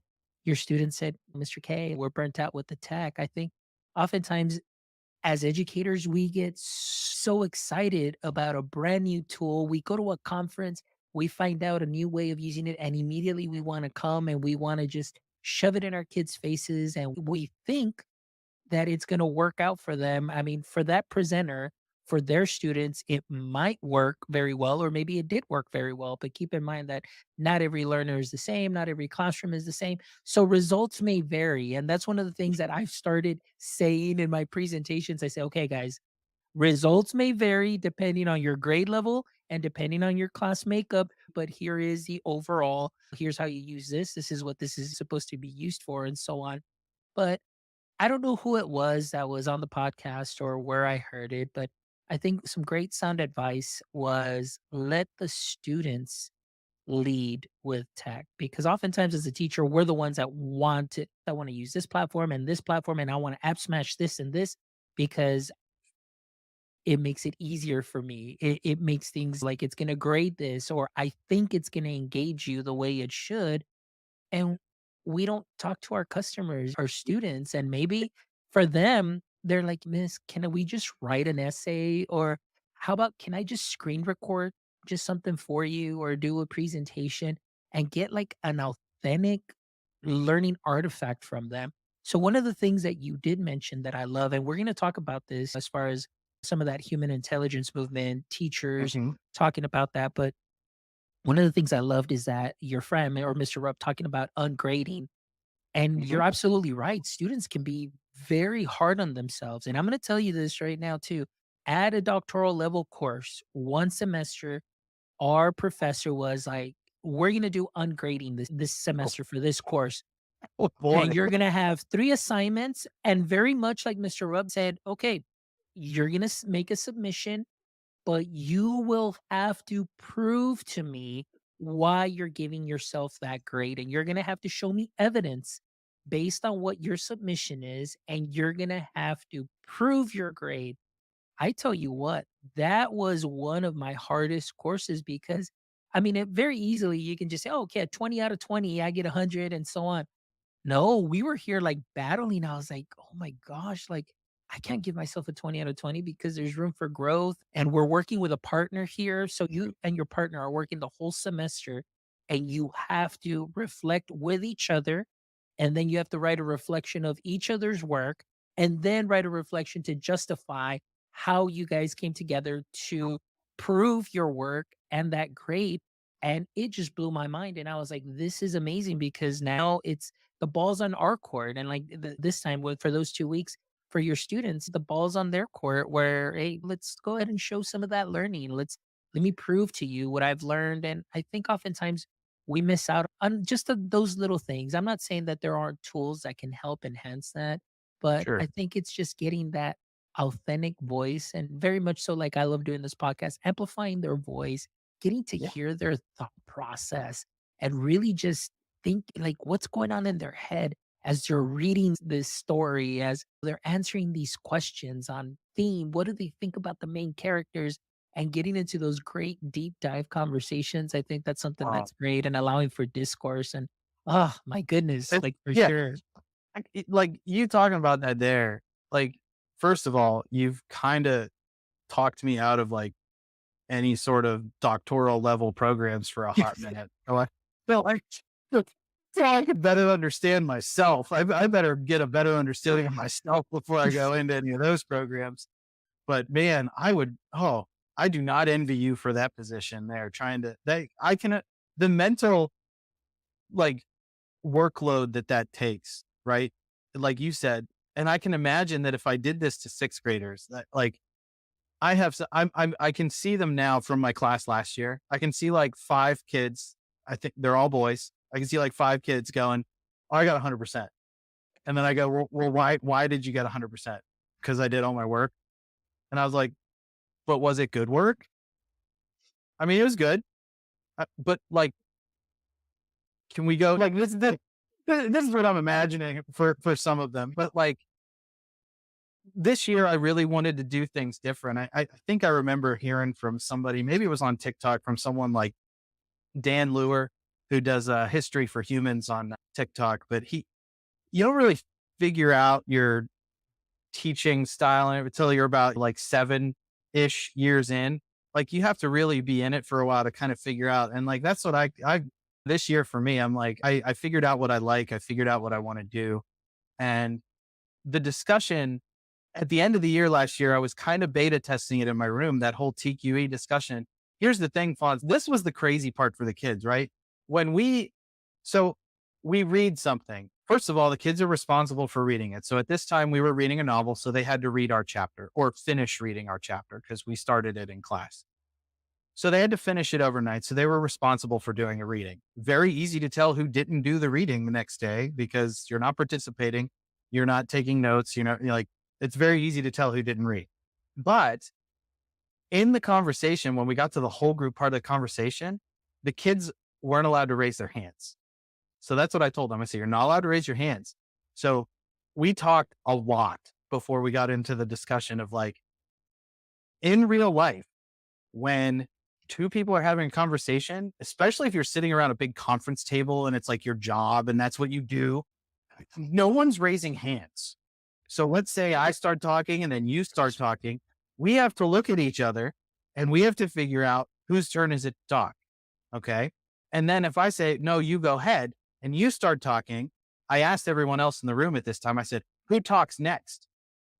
your students said, "Mr. K, we're burnt out with the tech." I think oftentimes as educators, we get so excited about a brand new tool. We go to a conference, we find out a new way of using it, and immediately we wanna come and we wanna just shove it in our kids' faces, and we think that it's gonna work out for them. I mean, for that presenter, for their students, it might work very well, or maybe it did work very well. But keep in mind that not every learner is the same, not every classroom is the same. So results may vary. And that's one of the things that I've started saying in my presentations. I say, okay, guys, results may vary depending on your grade level and depending on your class makeup. But here is the overall, here's how you use this. This is what this is supposed to be used for, and so on. But I don't know who it was that was on the podcast or where I heard it, but I think some great sound advice was let the students lead with tech, because oftentimes as a teacher, we're the ones that want to use this platform and this platform, and I want to app smash this and this because it makes it easier for me. It makes things like it's going to grade this, or I think it's going to engage you the way it should, and we don't talk to our customers, our students, and maybe for them, they're like, "Miss, can we just write an essay?" Or, "How about can I just screen record just something for you or do a presentation and get like an authentic learning artifact from them?" So one of the things that you did mention that I love, and we're gonna talk about this as far as some of that human intelligence movement, teachers Mhm, talking about that, but one of the things I loved is that your friend or Mr. Rupp talking about ungrading, and mhm. you're absolutely right. Students can be very hard on themselves. And I'm going to tell you this right now, too. At a doctoral level course, one semester, our professor was like, we're going to do ungrading this Oh, semester for this course. oh And boy. you're going to have 3 assignments. And very much like Mr. Rupp said, okay, you're going to make a submission, but you will have to prove to me why you're giving yourself that grade. And you're going to have to show me evidence based on what your submission is. And you're going to have to prove your grade. I tell you what, that was one of my hardest courses because I mean, it very easily you can just say, oh, okay, 20 out of 20, I get 100 and so on. No, we were here, like, battling. I was like, "Oh my gosh, like, I can't give myself a 20 out of 20 because there's room for growth, and we're working with a partner here." So you and your partner are working the whole semester, and you have to reflect with each other, and then you have to write a reflection of each other's work, and then write a reflection to justify how you guys came together to prove your work and that grade. And it just blew my mind. And I was like, this is amazing because now it's the ball's on our court. And like this time with for those 2 weeks for your students, the ball's on their court where, hey, let's go ahead and show some of that learning. Let me prove to you what I've learned. And I think oftentimes we miss out on just those little things. I'm not saying that there aren't tools that can help enhance that, but I Sure. think it's just getting that authentic voice and very much so like I love doing this podcast, amplifying their voice, getting to Yeah. hear their thought process and really just think like what's going on in their head as they're reading this story, as they're answering these questions on theme. What do they think about the main characters? And getting into those great deep dive conversations. I think that's something Uh, that's great and allowing for discourse. And oh my goodness, it, like for yeah. sure. Like you talking about that there, like, first of all, you've kind of talked me out of like any sort of doctoral level programs for a hot minute. So I felt like, look, so I could better understand myself. I better get a better understanding of myself before I go into any of those programs. But man, I do not envy you for that position there. Trying to, the mental like workload that takes, right? Like you said, and I can imagine that if I did this to sixth graders, that like I have, I can see them now from my class last year. I can see like five kids. I think they're all boys. I can see like five kids going, "Oh, I got 100%." And then I go, well, why did you get 100%? Because I did all my work. And I was like, but was it good work? I mean, it was good, but like, can we go like this is what I'm imagining for some of them. But like this year, I really wanted to do things different. I think I remember hearing from somebody, maybe it was on TikTok, from someone like Dan Lure, who does history for humans on TikTok. But you don't really figure out your teaching style until you're about like 7-ish years in. Like you have to really be in it for a while to kind of figure out. And like that's what I this year for me, I'm like, I figured out what I like. I figured out what I want to do. And the discussion at the end of the year last year, I was kind of beta testing it in my room, that whole TQE discussion. Here's the thing, Fonz, this was the crazy part for the kids, right? When so we read something. First of all, the kids are responsible for reading it. So at this time, we were reading a novel, so they had to read our chapter or finish reading our chapter because we started it in class. So they had to finish it overnight. So they were responsible for doing a reading. Very easy to tell who didn't do the reading the next day because you're not participating, you're not taking notes, you're like, it's very easy to tell who didn't read. But in the conversation, when we got to the whole group part of the conversation, the kids weren't allowed to raise their hands. So that's what I told them. I said, you're not allowed to raise your hands. So we talked a lot before we got into the discussion of like, in real life, when two people are having a conversation, especially if you're sitting around a big conference table and it's like your job and that's what you do, no one's raising hands. So let's say I start talking and then you start talking. We have to look at each other and we have to figure out whose turn is it to talk. Okay. And then if I say, no, you go ahead and you start talking, I asked everyone else in the room at this time, I said, who talks next?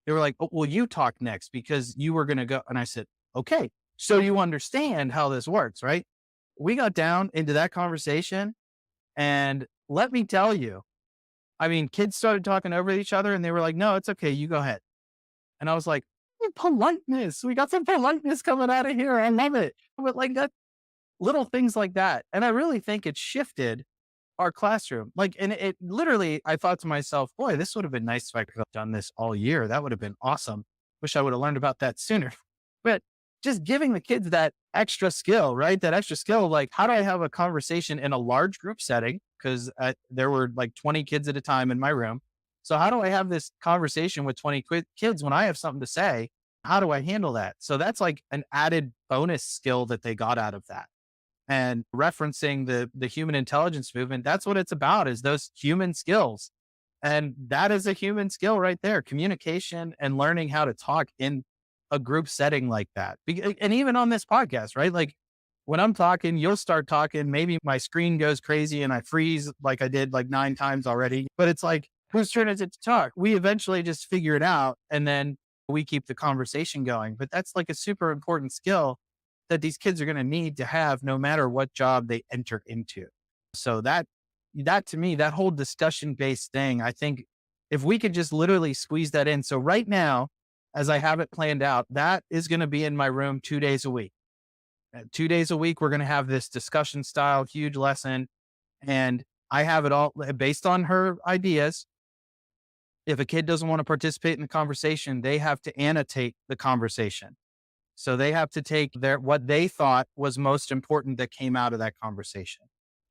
They were like, oh, well, you talk next because you were going to go. And I said, okay, so you understand how this works, right? We got down into that conversation and let me tell you, I mean, kids started talking over each other and they were like, no, it's okay. You go ahead. And I was like, politeness. We got some politeness coming out of here. I love it. But like that, little things like that. And I really think it shifted our classroom. Like, and it literally, I thought to myself, boy, this would have been nice if I could have done this all year. That would have been awesome. Wish I would have learned about that sooner. But just giving the kids that extra skill, right? That extra skill, like how do I have a conversation in a large group setting? Because there were like 20 kids at a time in my room. So how do I have this conversation with 20 kids when I have something to say? How do I handle that? So that's like an added bonus skill that they got out of that. And referencing the human intelligence movement, that's what it's about, is those human skills. And that is a human skill right there, communication and learning how to talk in a group setting like that. And even on this podcast, right? Like when I'm talking, you'll start talking, maybe my screen goes crazy and I freeze like I did like 9 times already, but it's like, whose turn is it to talk? We eventually just figure it out and then we keep the conversation going. But that's like a super important skill that these kids are going to need to have no matter what job they enter into. So that to me, that whole discussion based thing, I think if we could just literally squeeze that in. So right now, as I have it planned out, that is going to be in my room 2 days a week. 2 days a week, we're going to have this discussion style, huge lesson. And I have it all based on her ideas. If a kid doesn't want to participate in the conversation, they have to annotate the conversation. So they have to take what they thought was most important that came out of that conversation.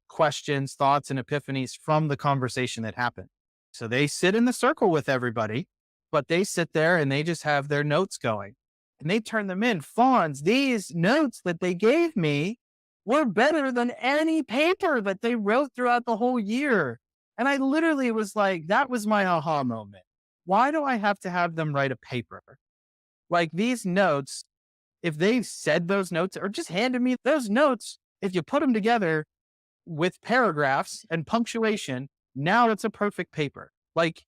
Questions, thoughts, and epiphanies from the conversation that happened. So they sit in the circle with everybody, but they sit there and they just have their notes going and they turn them in. Fonz, these notes that they gave me were better than any paper that they wrote throughout the whole year. And I literally was like, that was my aha moment. Why do I have to have them write a paper? Like these notes, if they said those notes or just handed me those notes, if you put them together with paragraphs and punctuation, now it's a perfect paper. Like,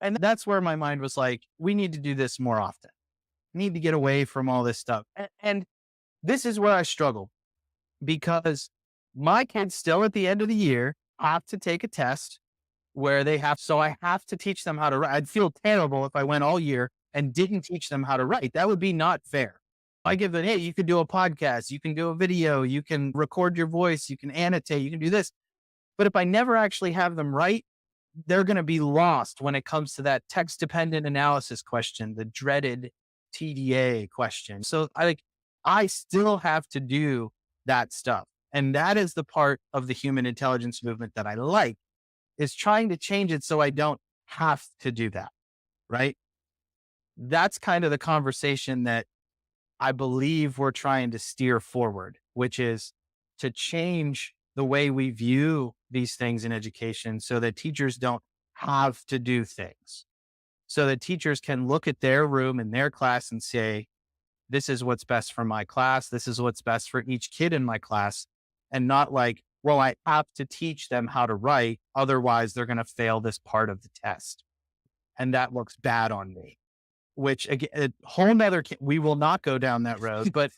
and that's where my mind was like, we need to do this more often. We need to get away from all this stuff. And this is where I struggle because my kids still at the end of the year have to take a test where so I have to teach them how to write. I'd feel terrible if I went all year and didn't teach them how to write. That would be not fair. I give them, hey, you can do a podcast, you can do a video, you can record your voice, you can annotate, you can do this. But if I never actually have them write, they're going to be lost when it comes to that text dependent analysis question, the dreaded TDA question. So I still have to do that stuff. And that is the part of the human intelligence movement that I like, is trying to change it so I don't have to do that. Right. That's kind of the conversation that I believe we're trying to steer forward, which is to change the way we view these things in education so that teachers don't have to do things. So that teachers can look at their room and their class and say, this is what's best for my class. This is what's best for each kid in my class. And not like, well, I have to teach them how to write. Otherwise, they're going to fail this part of the test. And that looks bad on me. Which again, a whole nother, we will not go down that road, but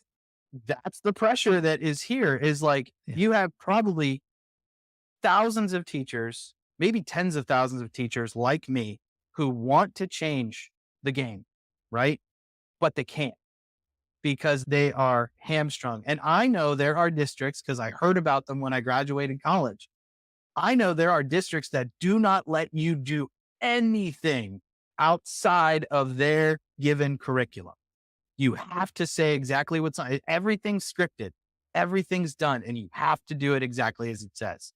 that's the pressure that is here is like, you have probably thousands of teachers, maybe tens of thousands of teachers like me who want to change the game, right? But they can't because they are hamstrung. And I know there are districts, because I heard about them when I graduated college. I know there are districts that do not let you do anything outside of their given curriculum. You have to say exactly what's on. Everything's scripted. Everything's done. And you have to do it exactly as it says.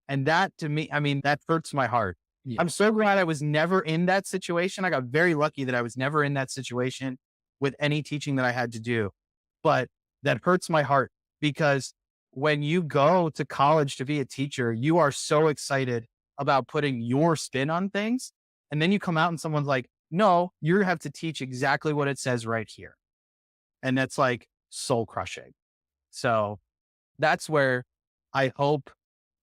And that to me, I mean, that hurts my heart. Yeah. I'm so glad I was never in that situation. I got very lucky that I was never in that situation with any teaching that I had to do. But that hurts my heart because when you go to college to be a teacher, you are so excited about putting your spin on things. And then you come out and someone's like, no, you have to teach exactly what it says right here. And that's like soul crushing. So that's where I hope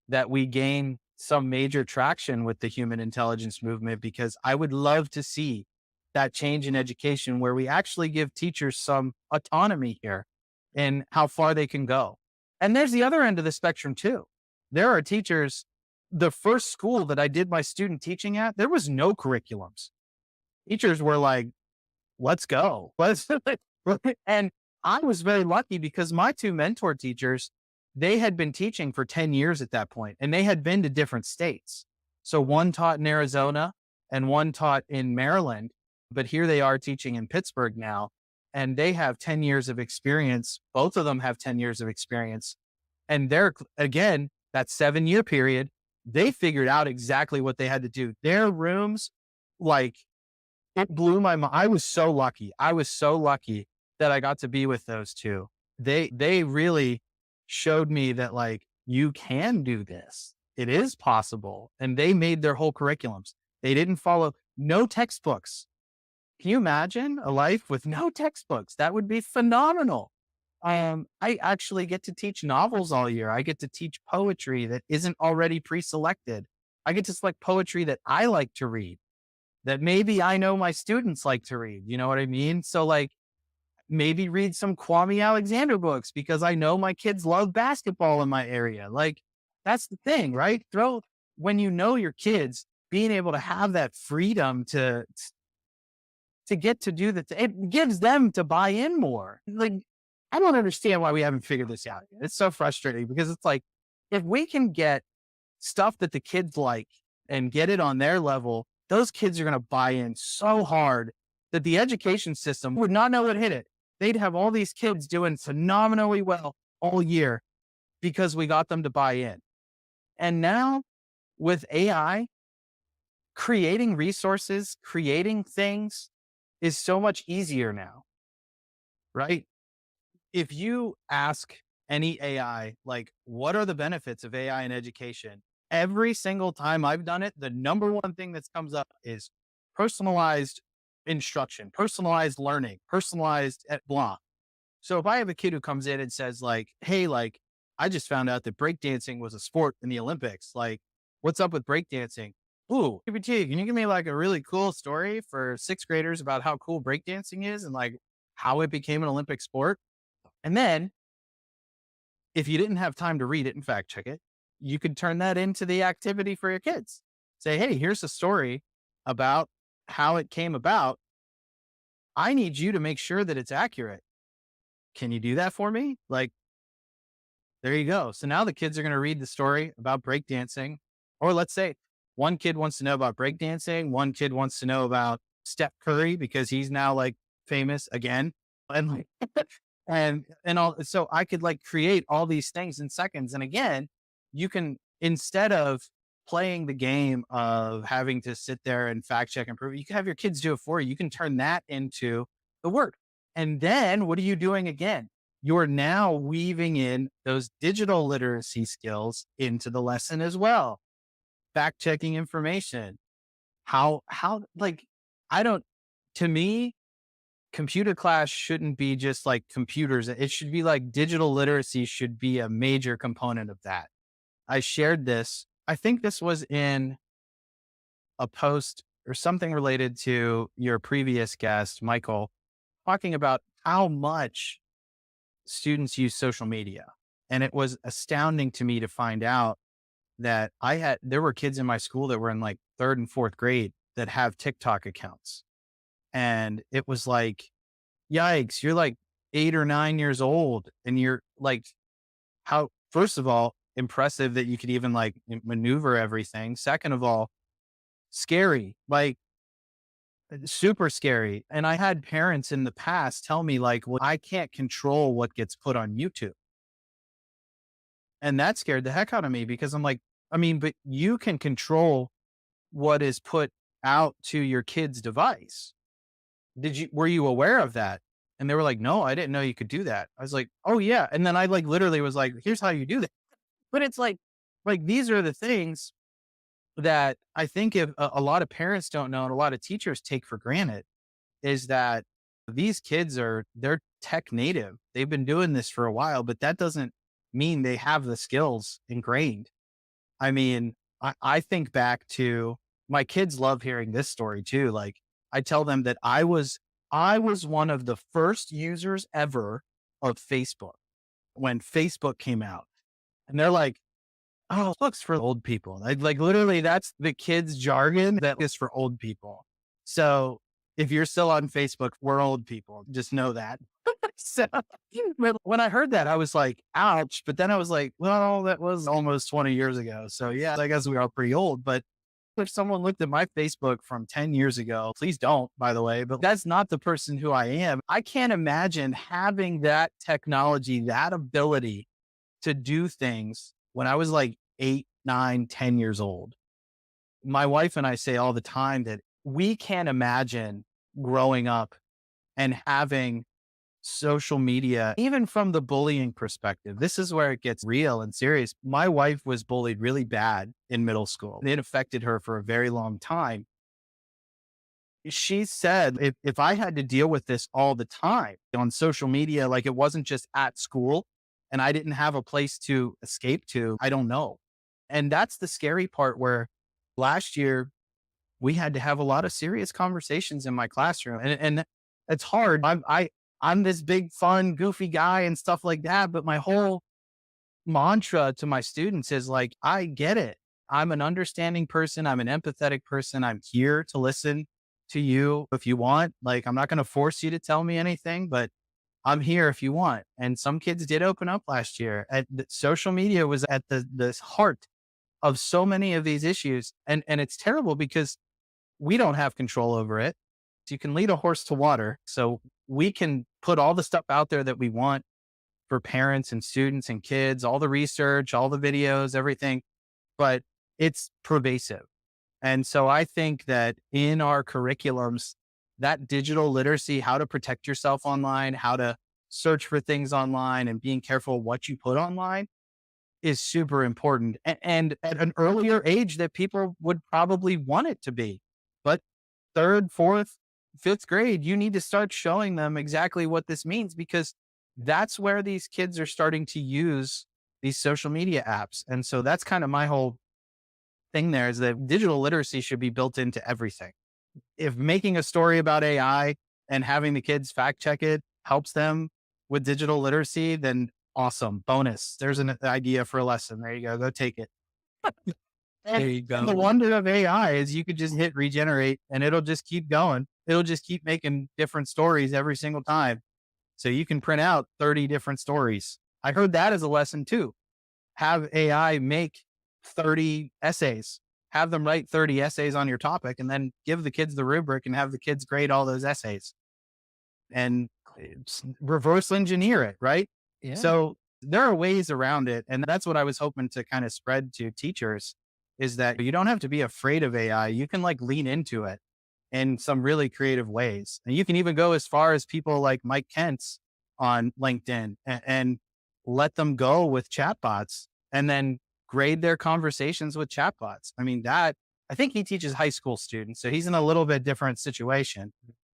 that we gain some major traction with the human intelligence movement, because I would love to see that change in education where we actually give teachers some autonomy here in how far they can go. And there's the other end of the spectrum too. There are teachers, the first school that I did my student teaching at, there was no curriculums. Teachers were like, let's go. And I was very lucky because my two mentor teachers, they had been teaching for 10 years at that point, and they had been to different states. So one taught in Arizona and one taught in Maryland, but here they are teaching in Pittsburgh now, and they have 10 years of experience. Both of them have 10 years of experience. And they're, again, that 7-year period, they figured out exactly what they had to do. Their rooms, like, it blew my mind. I was so lucky. I was so lucky that I got to be with those two. They really showed me that, like, you can do this. It is possible. And they made their whole curriculums. They didn't follow no textbooks. Can you imagine a life with no textbooks? That would be phenomenal. I actually get to teach novels all year. I get to teach poetry that isn't already pre-selected. I get to select poetry that I like to read, that maybe I know my students like to read. You know what I mean? So, like, maybe read some Kwame Alexander books because I know my kids love basketball in my area. Like, that's the thing, right? When you know your kids, being able to have that freedom to get to do that, it gives them to buy in more. Like, I don't understand why we haven't figured this out yet. It's so frustrating because it's like, if we can get stuff that the kids like and get it on their level, those kids are going to buy in so hard that the education system would not know what hit it. They'd have all these kids doing phenomenally well all year because we got them to buy in. And now with AI, creating resources, creating things is so much easier now, right? If you ask any AI, like, what are the benefits of AI in education? Every single time I've done it, the number one thing that comes up is personalized instruction, personalized learning, personalized at blah. So if I have a kid who comes in and says like, hey, like, I just found out that breakdancing was a sport in the Olympics. Like, what's up with breakdancing? Ooh, GPT, can you give me like a really cool story for sixth graders about how cool breakdancing is and like how it became an Olympic sport? And then if you didn't have time to read it and fact check it, you could turn that into the activity for your kids. Say, hey, here's a story about how it came about. I need you to make sure that it's accurate. Can you do that for me? Like, there you go. So now the kids are going to read the story about breakdancing. Or let's say one kid wants to know about breakdancing. One kid wants to know about Steph Curry because he's now like famous again. And like, and all, so I could like create all these things in seconds. And again, you can, instead of playing the game of having to sit there and fact check and prove it, you can have your kids do it for you. You can turn that into the work. And then what are you doing again? You're now weaving in those digital literacy skills into the lesson as well. Fact checking information. Like, I don't, to me, computer class shouldn't be just like computers. It should be like digital literacy should be a major component of that. I shared this. I think this was in a post or something related to your previous guest, Michael, talking about how much students use social media. And it was astounding to me to find out that there were kids in my school that were in like third and fourth grade that have TikTok accounts. And it was like, yikes, you're like 8 or 9 years old. And you're like, how, first of all, impressive that you could even like maneuver everything. Second of all, scary, like super scary. And I had parents in the past tell me like, well, I can't control what gets put on YouTube. And that scared the heck out of me because I'm like, I mean, but you can control what is put out to your kid's device. Were you aware of that? And they were like, no, I didn't know you could do that. I was like, oh yeah. And then I like literally was like, here's how you do that. But it's like these are the things that I think if a lot of parents don't know and a lot of teachers take for granted is that these kids they're tech native. They've been doing this for a while, but that doesn't mean they have the skills ingrained. I mean, I think back to my kids love hearing this story too. Like I tell them that I was one of the first users ever of Facebook when Facebook came out. And they're like, oh, books for old people. Like literally that's the kids' jargon that is for old people. So if you're still on Facebook, we're old people. Just know that. So when I heard that, I was like, ouch. But then I was like, well, that was almost 20 years ago. So yeah, I guess we are pretty old. But if someone looked at my Facebook from 10 years ago, please don't, by the way, but that's not the person who I am. I can't imagine having that technology, that ability to do things when I was like 8, 9, 10 years old. My wife and I say all the time that we can't imagine growing up and having social media, even from the bullying perspective. This is where it gets real and serious. My wife was bullied really bad in middle school. It affected her for a very long time. She said, if I had to deal with this all the time on social media, like it wasn't just at school and I didn't have a place to escape to, I don't know. And that's the scary part where last year we had to have a lot of serious conversations in my classroom and it's hard. I'm this big, fun, goofy guy and stuff like that. But my whole mantra to my students is like, I get it. I'm an understanding person. I'm an empathetic person. I'm here to listen to you if you want. Like, I'm not going to force you to tell me anything, but I'm here if you want. And some kids did open up last year. Social media was at the heart of so many of these issues. And it's terrible because we don't have control over it. You can lead a horse to water. So we can put all the stuff out there that we want for parents and students and kids, all the research, all the videos, everything, but it's pervasive. And so I think that in our curriculums, that digital literacy, how to protect yourself online, how to search for things online and being careful what you put online is super important. And at an earlier age that people would probably want it to be. But third, fourth, fifth grade, you need to start showing them exactly what this means because that's where these kids are starting to use these social media apps. And so that's kind of my whole thing there is that digital literacy should be built into everything. If making a story about AI and having the kids fact check it helps them with digital literacy, then awesome. Bonus. There's an idea for a lesson. There you go. Go take it. There you And the go. wonder of AI is you could just hit regenerate and it'll just keep going. It'll just keep making different stories every single time. So you can print out 30 different stories. I heard that as a lesson too. Have AI make 30 essays, have them write 30 essays on your topic, and then give the kids the rubric and have the kids grade all those essays and reverse engineer it, right? Yeah. So there are ways around it. And that's what I was hoping to kind of spread to teachers is that you don't have to be afraid of AI. You can like lean into it in some really creative ways. And you can even go as far as people like Mike Kent's on LinkedIn and let them go with chatbots and then grade their conversations with chatbots. I mean, that I think he teaches high school students, so he's in a little bit different situation.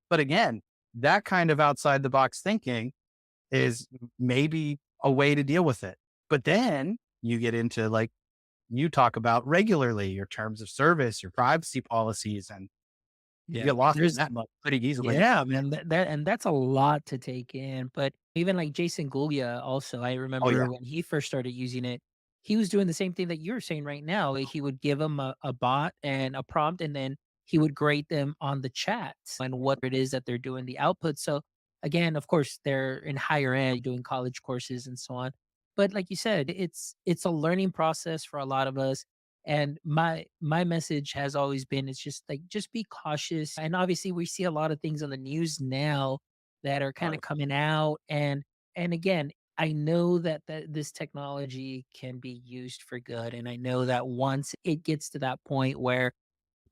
But again, that kind of outside the box thinking is maybe a way to deal with it. But then you get into like you talk about regularly your terms of service, your privacy policies, and you Yeah. get lost in There's that pretty easily. Yeah, man, that and that's a lot to take in. But even like Jason Gulia, also, I Oh yeah. remember when he first started using it, he was doing the same thing that you're saying right now. Like, he would give them a bot and a prompt, and then he would grade them on the chats and what it is that they're doing, the output. So again, of course, they're in higher ed doing college courses and so on. But like you said, it's a learning process for a lot of us. And my message has always been it's just like just be cautious. And obviously we see a lot of things on the news now that are kind of Right. coming out. And again, I know that this technology can be used for good. And I know that once it gets to that point where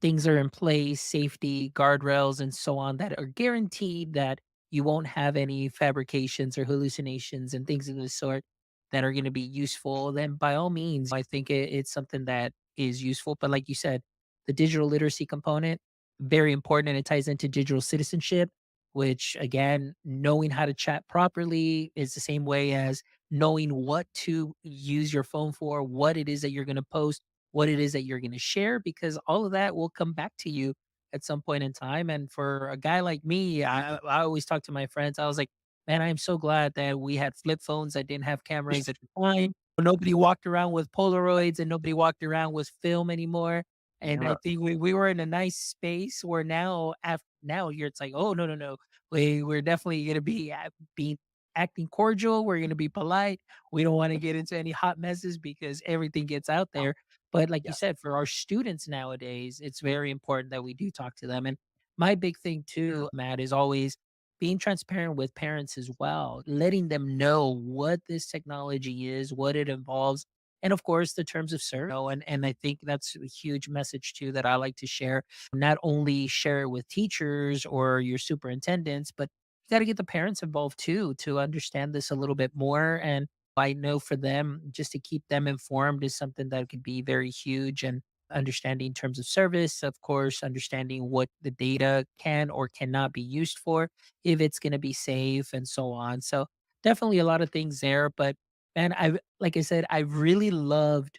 things are in place, safety, guardrails, and so on that are guaranteed that you won't have any fabrications or hallucinations and things of the sort that are going to be useful, then by all means, I think it's something that is useful. But like you said, the digital literacy component, very important, and it ties into digital citizenship, which again, knowing how to chat properly is the same way as knowing what to use your phone for, what it is that you're going to post, what it is that you're going to share, because all of that will come back to you at some point in time. And for a guy like me, I always talk to my friends. I was like, man, I am so glad that we had flip phones that didn't have cameras at the time. Nobody walked around with Polaroids and nobody walked around with film anymore. And I Yeah. think we were in a nice space where now, now you're, it's like, oh, no, no, no. We're definitely going to be being acting cordial. We're going to be polite. We don't want to get into any hot messes because everything gets out there. But like you Yes. said, for our students nowadays, it's very important that we do talk to them. And my big thing too, Matt, is always being transparent with parents as well, letting them know what this technology is, what it involves, and of course the terms of service. And I think that's a huge message too that I like to share. Not only share it with teachers or your superintendents, but you got to get the parents involved too to understand this a little bit more. And I know for them, just to keep them informed is something that could be very huge. And understanding terms of service, of course, understanding what the data can or cannot be used for, if it's going to be safe, and so on. So definitely a lot of things there. But man, like I said, I really loved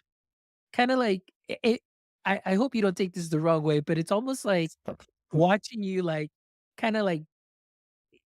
kind of like it. I hope you don't take this the wrong way, but it's almost like watching you like kind of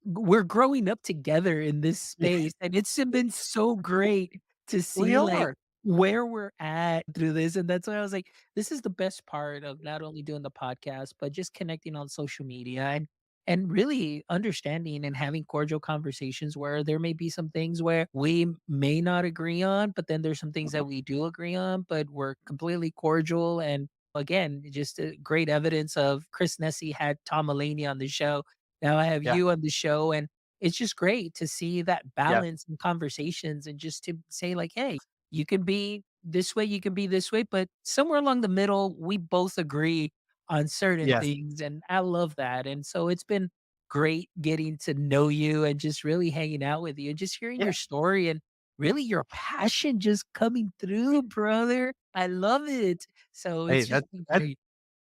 we're growing up together in this Yeah, space, and it's been so great to we see, like, are. where we're at through this, and that's why I was like, this is the best part of not only doing the podcast, but just connecting on social media and really understanding and having cordial conversations where there may be some things where we may not agree on, but then there's some things that we do agree on, but we're completely cordial. And again, just great evidence of Chris Nessie had Tom Mulaney on the show. Now I have Yeah, you on the show, and it's just great to see that yeah, balance in conversations and just to say like, "Hey, you can be this way, you can be this way, but somewhere along the middle, we both agree on certain yes, things." And I love that. And so it's been great getting to know you and just really hanging out with you and just hearing yeah. your story and really your passion just coming through, brother. I love it. So Hey, it's just been that great.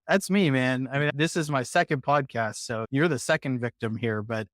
that's me, man. I mean, this is my second podcast, so you're the second victim here, but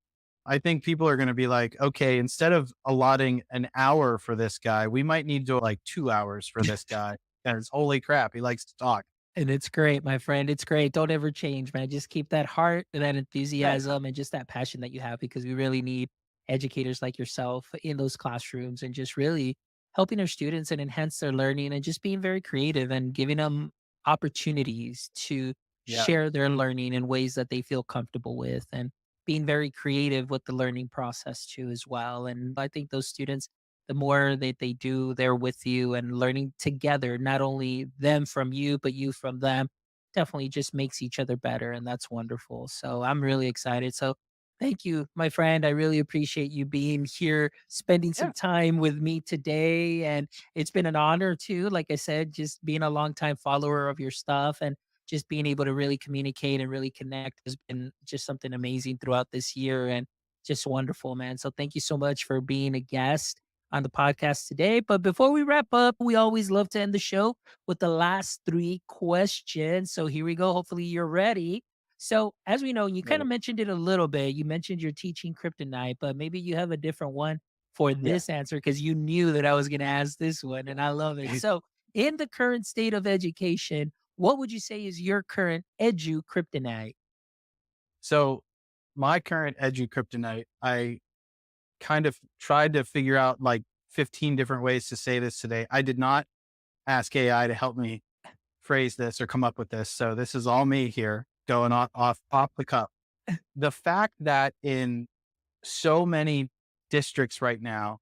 I think people are gonna be like, "Okay, instead of allotting an hour for this guy, we might need to like 2 hours for this guy." Because holy crap, he likes to talk. And it's great, my friend. It's great. Don't ever change, man. Just keep that heart and that Hey, enthusiasm and just that passion that you have because we really need educators like yourself in those classrooms and just really helping our students and enhance their learning and just being very creative and giving them opportunities to yeah, share their learning in ways that they feel comfortable with and being very creative with the learning process too as well. And I think those students, the more that they do, they're with you and learning together, not only them from you, but you from them, definitely just makes each other better. And that's wonderful. So I'm really excited. So thank you, my friend. I really appreciate you being here, spending some yeah, time with me today. And it's been an honor too. Like I said, just being a longtime follower of your stuff and just being able to really communicate and really connect has been just something amazing throughout this year and just wonderful, man. So thank you so much for being a guest on the podcast today. But before we wrap up, we always love to end the show with the last three questions. So here we go. Hopefully you're ready. So, as we know, you kind right, of mentioned it a little bit. You mentioned you're teaching kryptonite, but maybe you have a different one for yeah. this answer because you knew that I was going to ask this one, and I love it. So, in the current state of education, what would you say is your current edu kryptonite? So my current Edu Kryptonite, I kind of tried to figure out like 15 different ways to say this today. I did not ask AI to help me phrase this or come up with this. So this is all me here going off the cuff. The fact that in so many districts right now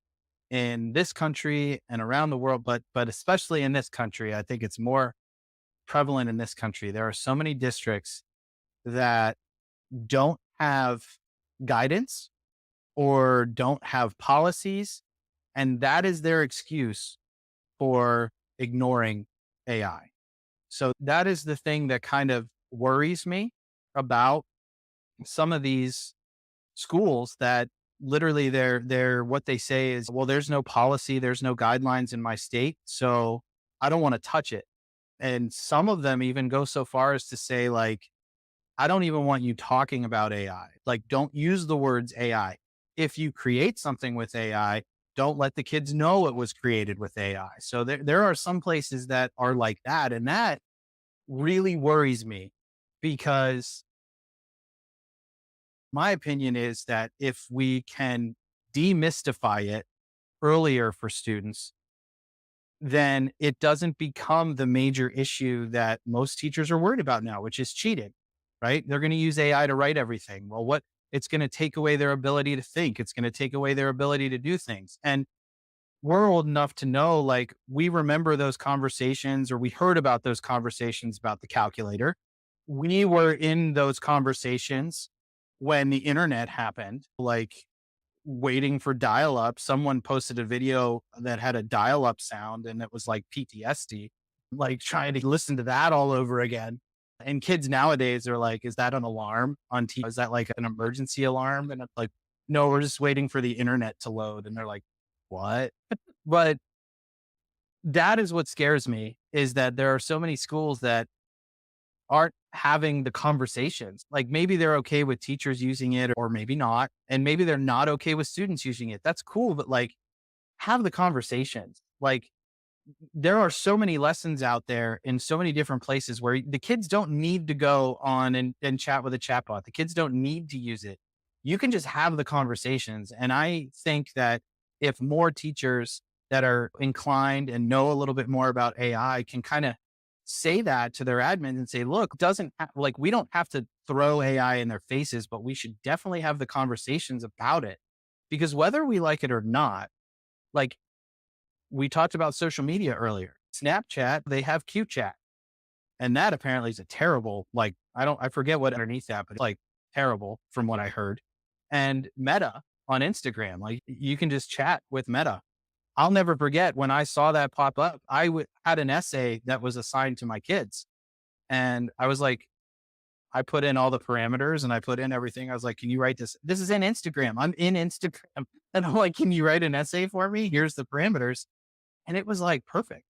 in this country and around the world, but especially in this country, I think it's more prevalent in this country. There are so many districts that don't have guidance or don't have policies, and that is their excuse for ignoring AI. So that is the thing that kind of worries me about some of these schools that literally they're what they say is, well, there's no policy, there's no guidelines in my state, so I don't want to touch it. And some of them even go so far as to say like, I don't even want you talking about AI. Like, don't use the words AI. If you create something with AI, don't let the kids know it was created with AI. So there are some places that are like that. And that really worries me because my opinion is that if we can demystify it earlier for students, then it doesn't become the major issue that most teachers are worried about now, which is cheating, right? They're going to use AI to write everything. Well, what it's going to take away their ability to think. It's going to take away their ability to do things. And we're old enough to know, like, we remember those conversations or we heard about those conversations about the calculator. We were in those conversations when the internet happened. Like, waiting for dial up, someone posted a video that had a dial up sound and it was like PTSD, like trying to listen to that all over again. And kids nowadays are like, is that an alarm on TV? Is that like an emergency alarm? And it's like, no, we're just waiting for the internet to load. And they're like, what? But that is what scares me is that there are so many schools that aren't having the conversations. Like maybe they're okay with teachers using it or maybe not. And maybe they're not okay with students using it. That's cool. But like have the conversations. Like there are so many lessons out there in so many different places where the kids don't need to go on and chat with a chatbot. The kids don't need to use it. you can just have the conversations. And I think that if more teachers that are inclined and know a little bit more about AI can kind of say that to their admins and say, look, like we don't have to throw AI in their faces, but we should definitely have the conversations about it. Because whether we like it or not, like we talked about social media earlier, Snapchat, they have Q chat. And that apparently is a terrible, like, I forget what underneath that, but it's like terrible from what I heard. And Meta on Instagram, like you can just chat with Meta. I'll never forget when I saw that pop up. Had an essay that was assigned to my kids. And I was like, I put in all the parameters and I put in everything. I was like, can you write this? This is in Instagram. I'm in Instagram. And I'm like, can you write an essay for me? Here's the parameters. And it was like perfect.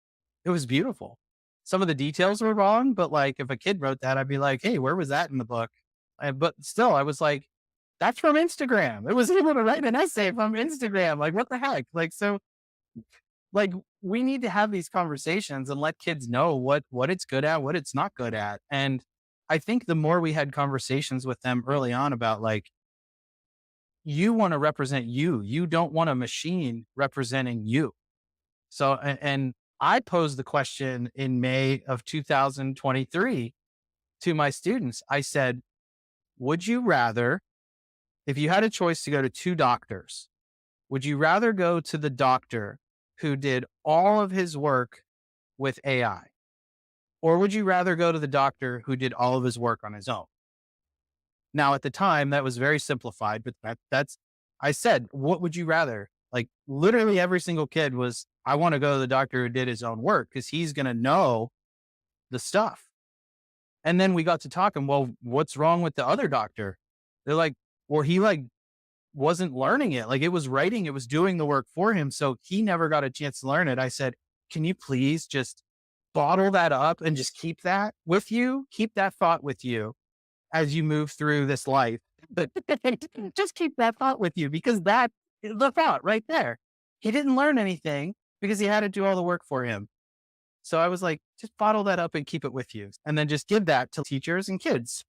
It was beautiful. Some of the details were wrong, but like if a kid wrote that, I'd be like, hey, where was that in the book? But still, I was like, that's from Instagram. It was able to write an essay from Instagram. Like, what the heck? Like, so like we need to have these conversations and let kids know what it's good at, what it's not good at. And I think the more we had conversations with them early on about like, you want to represent you. You don't want a machine representing you. So, and I posed the question in May of 2023 to my students. I said, would you rather, if you had a choice to go to two doctors, would you rather go to the doctor who did all of his work with AI? Or would you rather go to the doctor who did all of his work on his own? Now, at the time, that was very simplified, but I said, what would you rather? Like literally every single kid was, I want to go to the doctor who did his own work because he's going to know the stuff. And then we got to talking, well, what's wrong with the other doctor? They're like, or he like wasn't learning it. Like it was writing, it was doing the work for him. So he never got a chance to learn it. I said, can you please just bottle that up and just keep that with you? Keep that thought with you as you move through this life. But just keep that thought with you because that, the thought right there. He didn't learn anything because he had to do all the work for him. So I was like, just bottle that up and keep it with you. And then just give that to teachers and kids.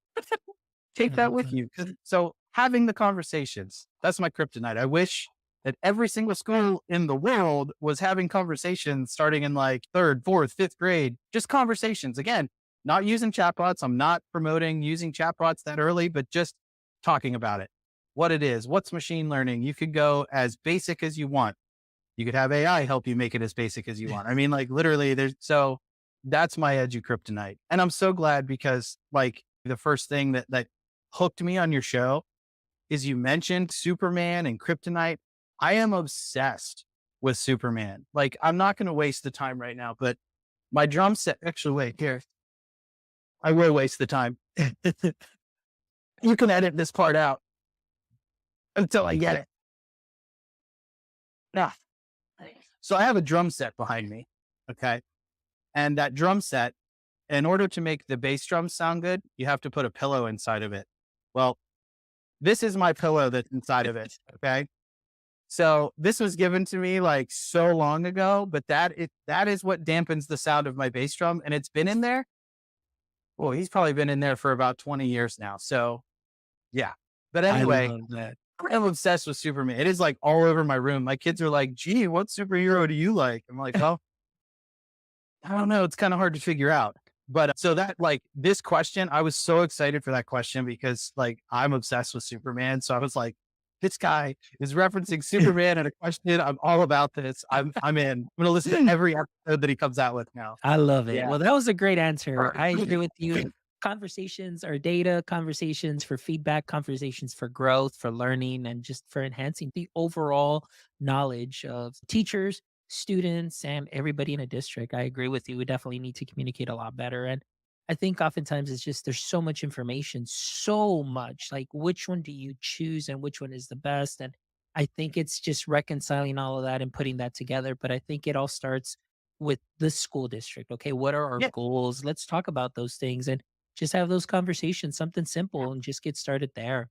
Take that with you. So having the conversations, that's my kryptonite. I wish that every single school in the world was having conversations starting in like third, fourth, fifth grade, just conversations. Again, not using chatbots. I'm not promoting using chatbots that early, but just talking about it, what it is, what's machine learning. You could go as basic as you want. You could have AI help you make it as basic as you want. I mean, like literally so that's my Edu Kryptonite. And I'm so glad because like the first thing that hooked me on your show is you mentioned Superman and Kryptonite. I am obsessed with Superman. Like I'm not going to waste the time right now, but my drum set, actually wait here. I will waste the time. You can edit this part out until I get it. Nah. So I have a drum set behind me. Okay. And that drum set, in order to make the bass drum sound good, you have to put a pillow inside of it. Well, this is my pillow that's inside of it. Okay. So this was given to me like so long ago, but that is what dampens the sound of my bass drum. And it's been in there. Well, he's probably been in there for about 20 years now. So yeah. But anyway, I love that. I'm obsessed with Superman. It is like all over my room. My kids are like, gee, what superhero do you like? I'm like, oh, I don't know. It's kind of hard to figure out. But so that like this question, I was so excited for that question because like I'm obsessed with Superman. So I was like, this guy is referencing Superman and a question. I'm all about this. I'm in. I'm going to listen to every episode that he comes out with now. I love it. Yeah. Well, that was a great answer. I agree with you. Conversations are data, conversations for feedback, conversations for growth, for learning, and just for enhancing the overall knowledge of teachers, students, and everybody in a district. I agree with you. We definitely need to communicate a lot better. And I think oftentimes it's just there's so much information, so much. Like, which one do you choose and which one is the best? And I think it's just reconciling all of that and putting that together. But I think it all starts with the school district. Okay, what are our Yeah. goals? Let's talk about those things and just have those conversations, something simple, and just get started there.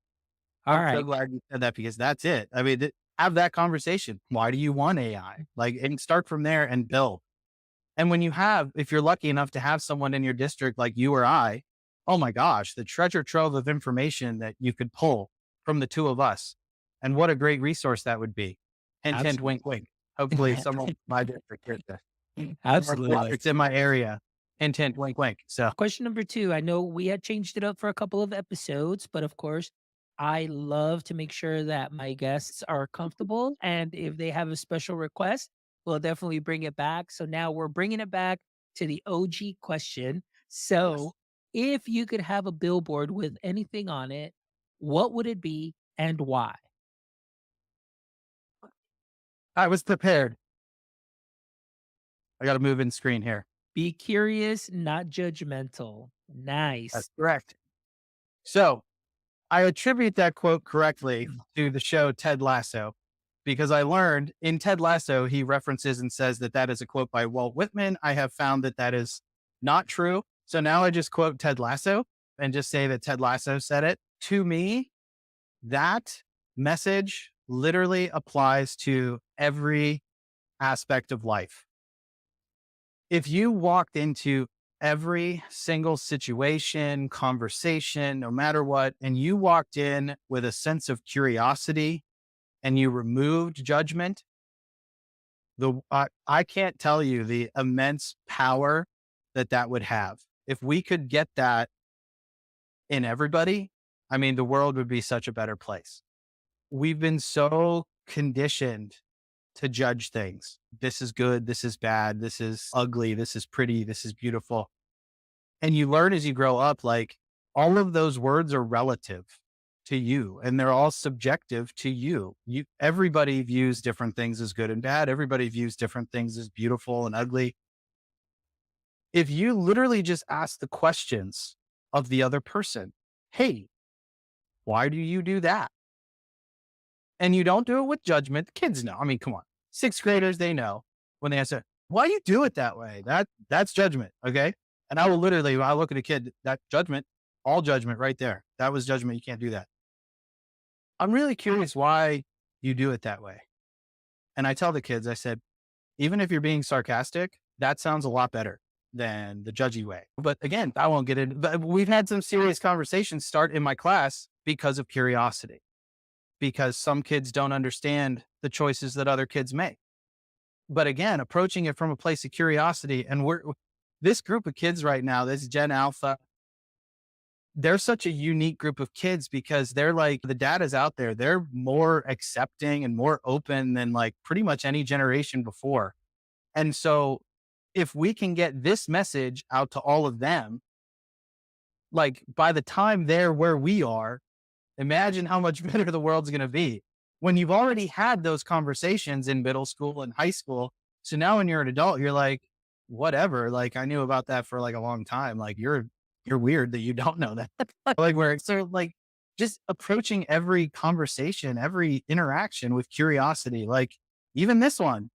All I'm so right. glad you said that because that's it. I mean, have that conversation. Why do you want AI? Like, and start from there and build. And when if you're lucky enough to have someone in your district like you or I, oh my gosh, the treasure trove of information that you could pull from the two of us. And what a great resource that would be. Hint, hint, Absolutely. wink, wink. Hopefully someone from my district hears this. Or Absolutely. districts in my area. Hint, hint, wink, wink. So Question number 2. I know we had changed it up for a couple of episodes, but of course, I love to make sure that my guests are comfortable. And if they have a special request, we'll definitely bring it back. So now we're bringing it back to the OG question. yes, So if you could have a billboard with anything on it, what would it be and why? I was prepared. I got to move in screen here. Be curious, not judgmental. That's Nice. correct. So I attribute that quote correctly to the show Ted Lasso, because I learned in Ted Lasso, he references and says that that is a quote by Walt Whitman. I have found that that is not true. So now I just quote Ted Lasso and just say that Ted Lasso said it. To me, that message literally applies to every aspect of life. If you walked into every single situation, conversation, no matter what, and you walked in with a sense of curiosity and you removed judgment, I can't tell you the immense power that that would have. If we could get that in everybody, I mean, the world would be such a better place. We've been so conditioned to judge things. This is good. This is bad. This is ugly. This is pretty. This is beautiful. And you learn as you grow up, like all of those words are relative to you and they're all subjective to you. Everybody views different things as good and bad. Everybody views different things as beautiful and ugly. If you literally just ask the questions of the other person, hey, why do you do that? And you don't do it with judgment. Kids know. I mean, come on. Sixth graders, they know when they answer, why you do it that way? That's judgment. Okay. And I will literally, when I look at a kid, that judgment, all judgment right there. That was judgment. You can't do that. I'm really curious why you do it that way. And I tell the kids, I said, even if you're being sarcastic, that sounds a lot better than the judgy way. But again, I won't get into, but we've had some serious conversations start in my class because of curiosity, because some kids don't understand the choices that other kids make. But again, approaching it from a place of curiosity, and this group of kids right now, this Gen Alpha, they're such a unique group of kids because they're like, the data's out there. They're more accepting and more open than like pretty much any generation before. And so if we can get this message out to all of them, like by the time they're where we are, imagine how much better the world's going to be when you've already had those conversations in middle school and high school. So now when you're an adult, you're like, whatever. Like I knew about that for like a long time. Like you're weird that you don't know that. Like where so like just approaching every conversation, every interaction with curiosity. Like even this one,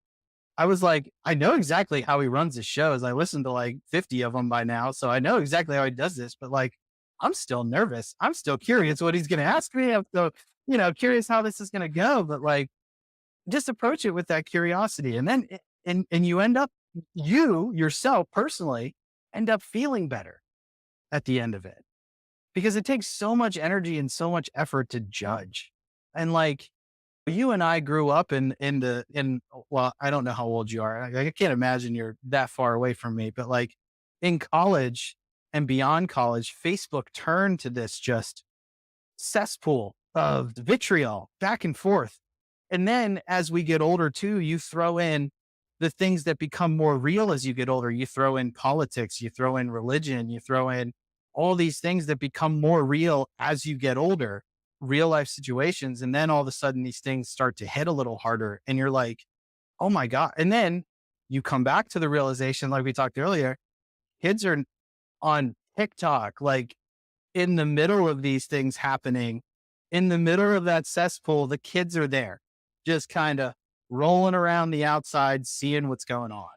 I was like, I know exactly how he runs his shows. I listened to like 50 of them by now. So I know exactly how he does this, but like, I'm still nervous. I'm still curious what he's going to ask me. I'm so, curious how this is going to go, but like, just approach it with that curiosity. And then, and you end up, you yourself personally end up feeling better at the end of it because it takes so much energy and so much effort to judge. And like, you and I grew up well, I don't know how old you are. I can't imagine you're that far away from me, but like in college and beyond college, Facebook turned to this just cesspool of vitriol back and forth. And then as we get older too, you throw in the things that become more real as you get older. You throw in politics, you throw in religion, you throw in all these things that become more real as you get older, real life situations. And then all of a sudden these things start to hit a little harder and you're like, oh my God. And then you come back to the realization, like we talked earlier, kids are on TikTok, like in the middle of these things happening, in the middle of that cesspool, the kids are there, just kind of rolling around the outside, seeing what's going on.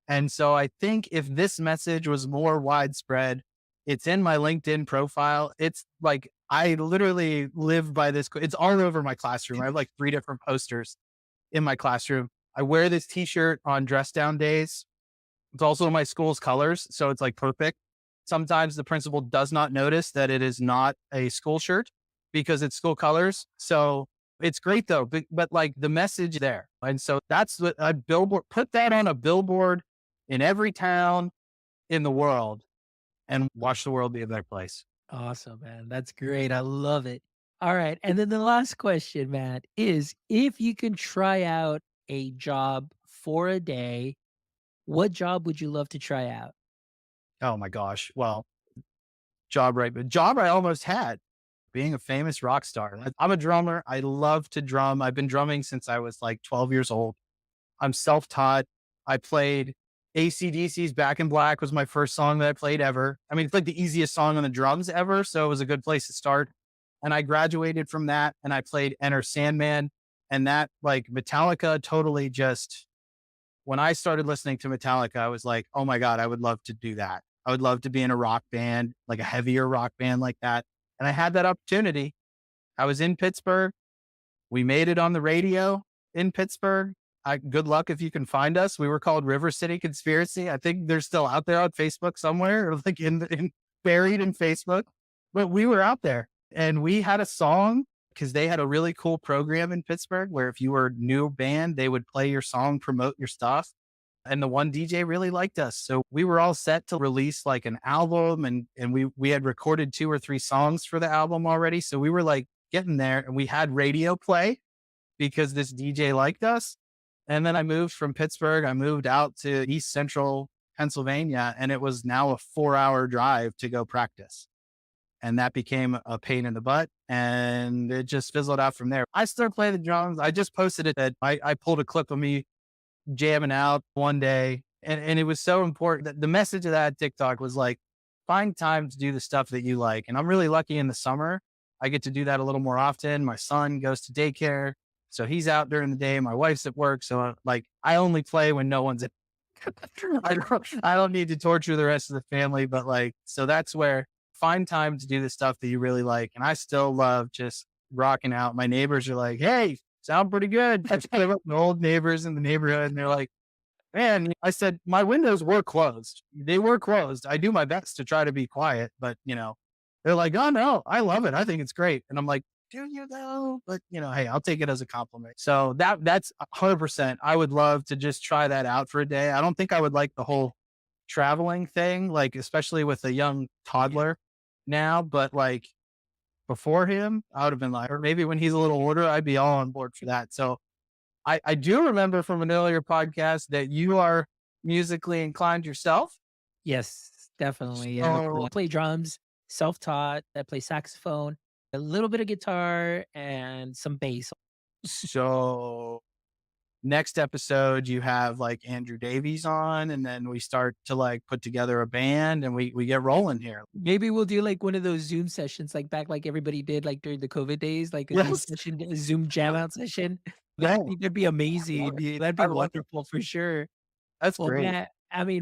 And so I think if this message was more widespread, it's in my LinkedIn profile. It's like, I literally live by this. It's all over my classroom. I have like 3 different posters in my classroom. I wear this t-shirt on dress down days. It's also my school's colors. So it's like perfect. Sometimes the principal does not notice that it is not a school shirt. because it's school colors. So it's great though, but like the message there. And so that's what a billboard, put that on a billboard in every town in the world and watch the world be a better place. Awesome, man. That's great. I love it. All right. And then the last question, Matt, is if you can try out a job for a day, what job would you love to try out? Oh my gosh. Well, job I almost had, being a famous rock star. I'm a drummer. I love to drum. I've been drumming since I was like 12 years old. I'm self-taught. I played AC/DC's Back in Black was my first song that I played ever. I mean, it's like the easiest song on the drums ever. So it was a good place to start. And I graduated from that and I played Enter Sandman. And that like Metallica totally just, when I started listening to Metallica, I was like, oh my God, I would love to do that. I would love to be in a rock band, like a heavier rock band like that. And I had that opportunity. I was in Pittsburgh. We made it on the radio in Pittsburgh. Good luck if you can find us. We were called River City Conspiracy. I think they're still out there on Facebook somewhere, or like in buried in Facebook. But we were out there and we had a song because they had a really cool program in Pittsburgh where if you were a new band, they would play your song, promote your stuff. And the one DJ really liked us. So we were all set to release like an album and we had recorded 2 or 3 songs for the album already. So we were like getting there and we had radio play because this DJ liked us. And then I moved from Pittsburgh. I moved out to East Central Pennsylvania and it was now a 4-hour drive to go practice. And that became a pain in the butt and it just fizzled out from there. I started playing the drums. I just posted it that I pulled a clip of me jamming out one day. And it was so important that the message of that TikTok was like, find time to do the stuff that you like. And I'm really lucky in the summer. I get to do that a little more often. My son goes to daycare. So he's out during the day. My wife's at work. So like, I only play when no one's at I don't need to torture the rest of the family, but like, so that's where find time to do the stuff that you really like. And I still love just rocking out. My neighbors are like, hey, sound pretty good. That's my old neighbors in the neighborhood. And they're like, man, I said, my windows were closed. They were closed. I do my best to try to be quiet, but they're like, oh no, I love it. I think it's great. And I'm like, do you though? But hey, I'll take it as a compliment. So that's 100%. I would love to just try that out for a day. I don't think I would like the whole traveling thing, like, especially with a young toddler now, but like before him, I would have been like, or maybe when he's a little older, I'd be all on board for that. So I do remember from an earlier podcast that you are musically inclined yourself. Yes, definitely. Yeah. So, I play drums, self-taught. I play saxophone, a little bit of guitar, and some bass. so next episode, you have like Andrew Davies on, and then we start to like put together a band and we get rolling here. Maybe we'll do like one of those Zoom sessions, like back like everybody did like during the COVID days, like a Zoom Yes. session, a Zoom jam out session. I Yeah. think that'd be amazing. That'd be I love it. wonderful for sure. That's Well, great.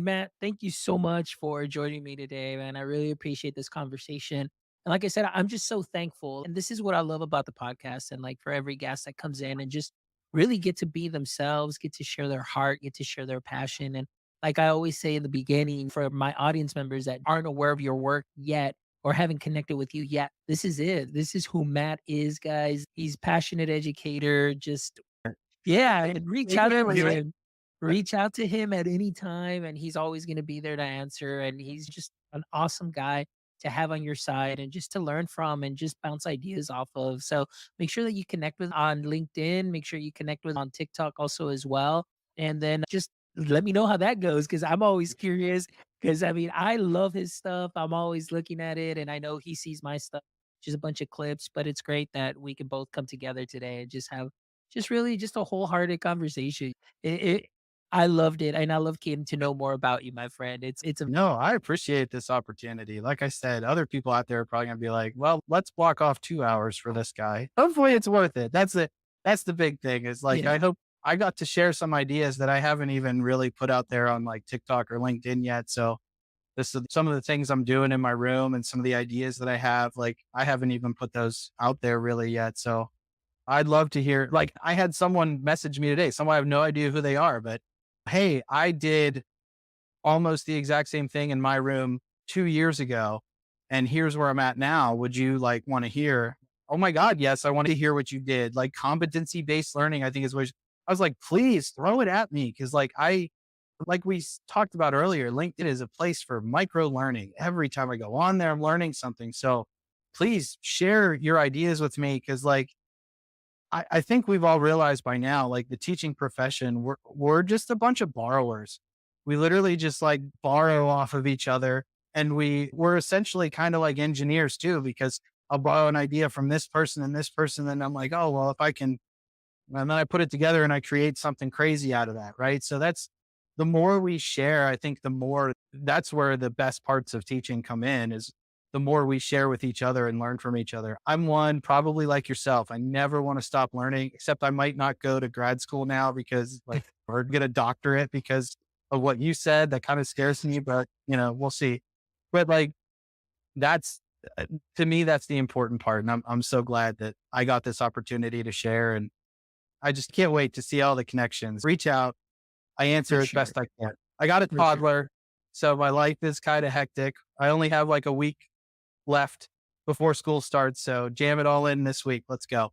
Matt, thank you so much for joining me today, man. I really appreciate this conversation. And like I said, I'm just so thankful. And this is what I love about the podcast. And like for every guest that comes in and just really get to be themselves, get to share their heart, get to share their passion. And like I always say in the beginning, for my audience members that aren't aware of your work yet or haven't connected with you yet, this is it. This is who Matt is, guys. He's passionate educator, just yeah, and reach out to him at any time, and he's always gonna be there to answer, and he's just an awesome guy to have on your side and just to learn from and just bounce ideas off of. So, make sure that you connect with on LinkedIn, make sure you connect with on TikTok also as well, and then just let me know how that goes because 'cause I'm always curious. Because I mean, I love his stuff, I'm always looking at it, and I know he sees my stuff, just a bunch of clips, but it's great that we can both come together today and just have just really just a wholehearted conversation. It I loved it, and I love getting to know more about you, my friend. It's a No, I appreciate this opportunity. Like I said, other people out there are probably gonna be like, well, let's block off 2 hours for this guy. Hopefully it's worth it. That's it. That's the big thing is like, yeah. I hope I got to share some ideas that I haven't even really put out there on like TikTok or LinkedIn yet. So this is some of the things I'm doing in my room and some of the ideas that I have, like I haven't even put those out there really yet. So I'd love to hear, like I had someone message me today, someone I have no idea who they are, but hey, I did almost the exact same thing in my room 2 years ago. And here's where I'm at now. Would you like want to hear? oh my God, yes, I want to hear what you did. Like competency based learning, I think is what I was like, please throw it at me. Cause like we talked about earlier, LinkedIn is a place for micro learning. Every time I go on there, I'm learning something. So please share your ideas with me. Cause like, I think we've all realized by now, like the teaching profession, we're just a bunch of borrowers. We literally just like borrow off of each other. And we're essentially kind of like engineers too, because I'll borrow an idea from this person, and I'm like, oh well, if I can, and then I put it together and I create something crazy out of that. Right. So that's the more we share, I think the more that's where the best parts of teaching come in is the more we share with each other and learn from each other. I'm one probably like yourself. I never want to stop learning, except I might not go to grad school now because like, or get a doctorate because of what you said. That kind of scares me, but we'll see. But like, that's to me, that's the important part. And I'm so glad that I got this opportunity to share. And I just can't wait to see all the connections. Reach out. I For answer as sure. best I can. I got a For sure. toddler, so my life is kind of hectic. I only have like a week left before school starts. So jam it all in this week. Let's go.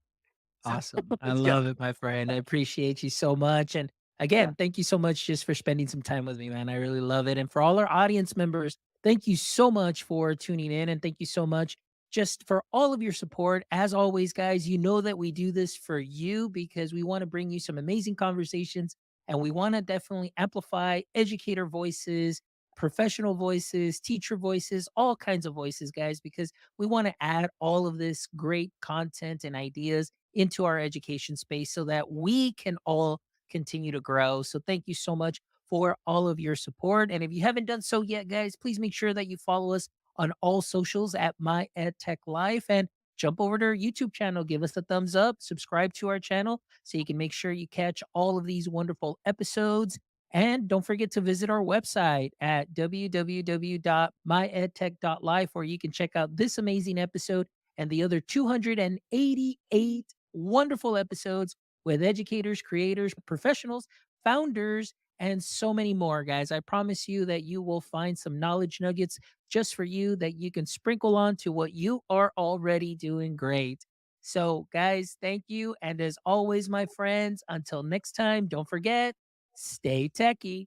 Awesome. I Let's go. love it, my friend. I appreciate you so much. And Yeah. again, thank you so much just for spending some time with me, man. I really love it. And for all our audience members, thank you so much for tuning in. And thank you so much just for all of your support. As always, guys, you know that we do this for you because we want to bring you some amazing conversations and we want to definitely amplify educator voices, professional voices, teacher voices, all kinds of voices, guys, because we want to add all of this great content and ideas into our education space so that we can all continue to grow. So thank you so much for all of your support. And if you haven't done so yet, guys, please make sure that you follow us on all socials at My EdTech Life and jump over to our YouTube channel, give us a thumbs up, subscribe to our channel so you can make sure you catch all of these wonderful episodes. And don't forget to visit our website at www.myedtech.life, where you can check out this amazing episode and the other 288 wonderful episodes with educators, creators, professionals, founders, and so many more, guys. I promise you that you will find some knowledge nuggets just for you that you can sprinkle on to what you are already doing great. So, guys, thank you. And as always, my friends, until next time, don't forget, stay techie.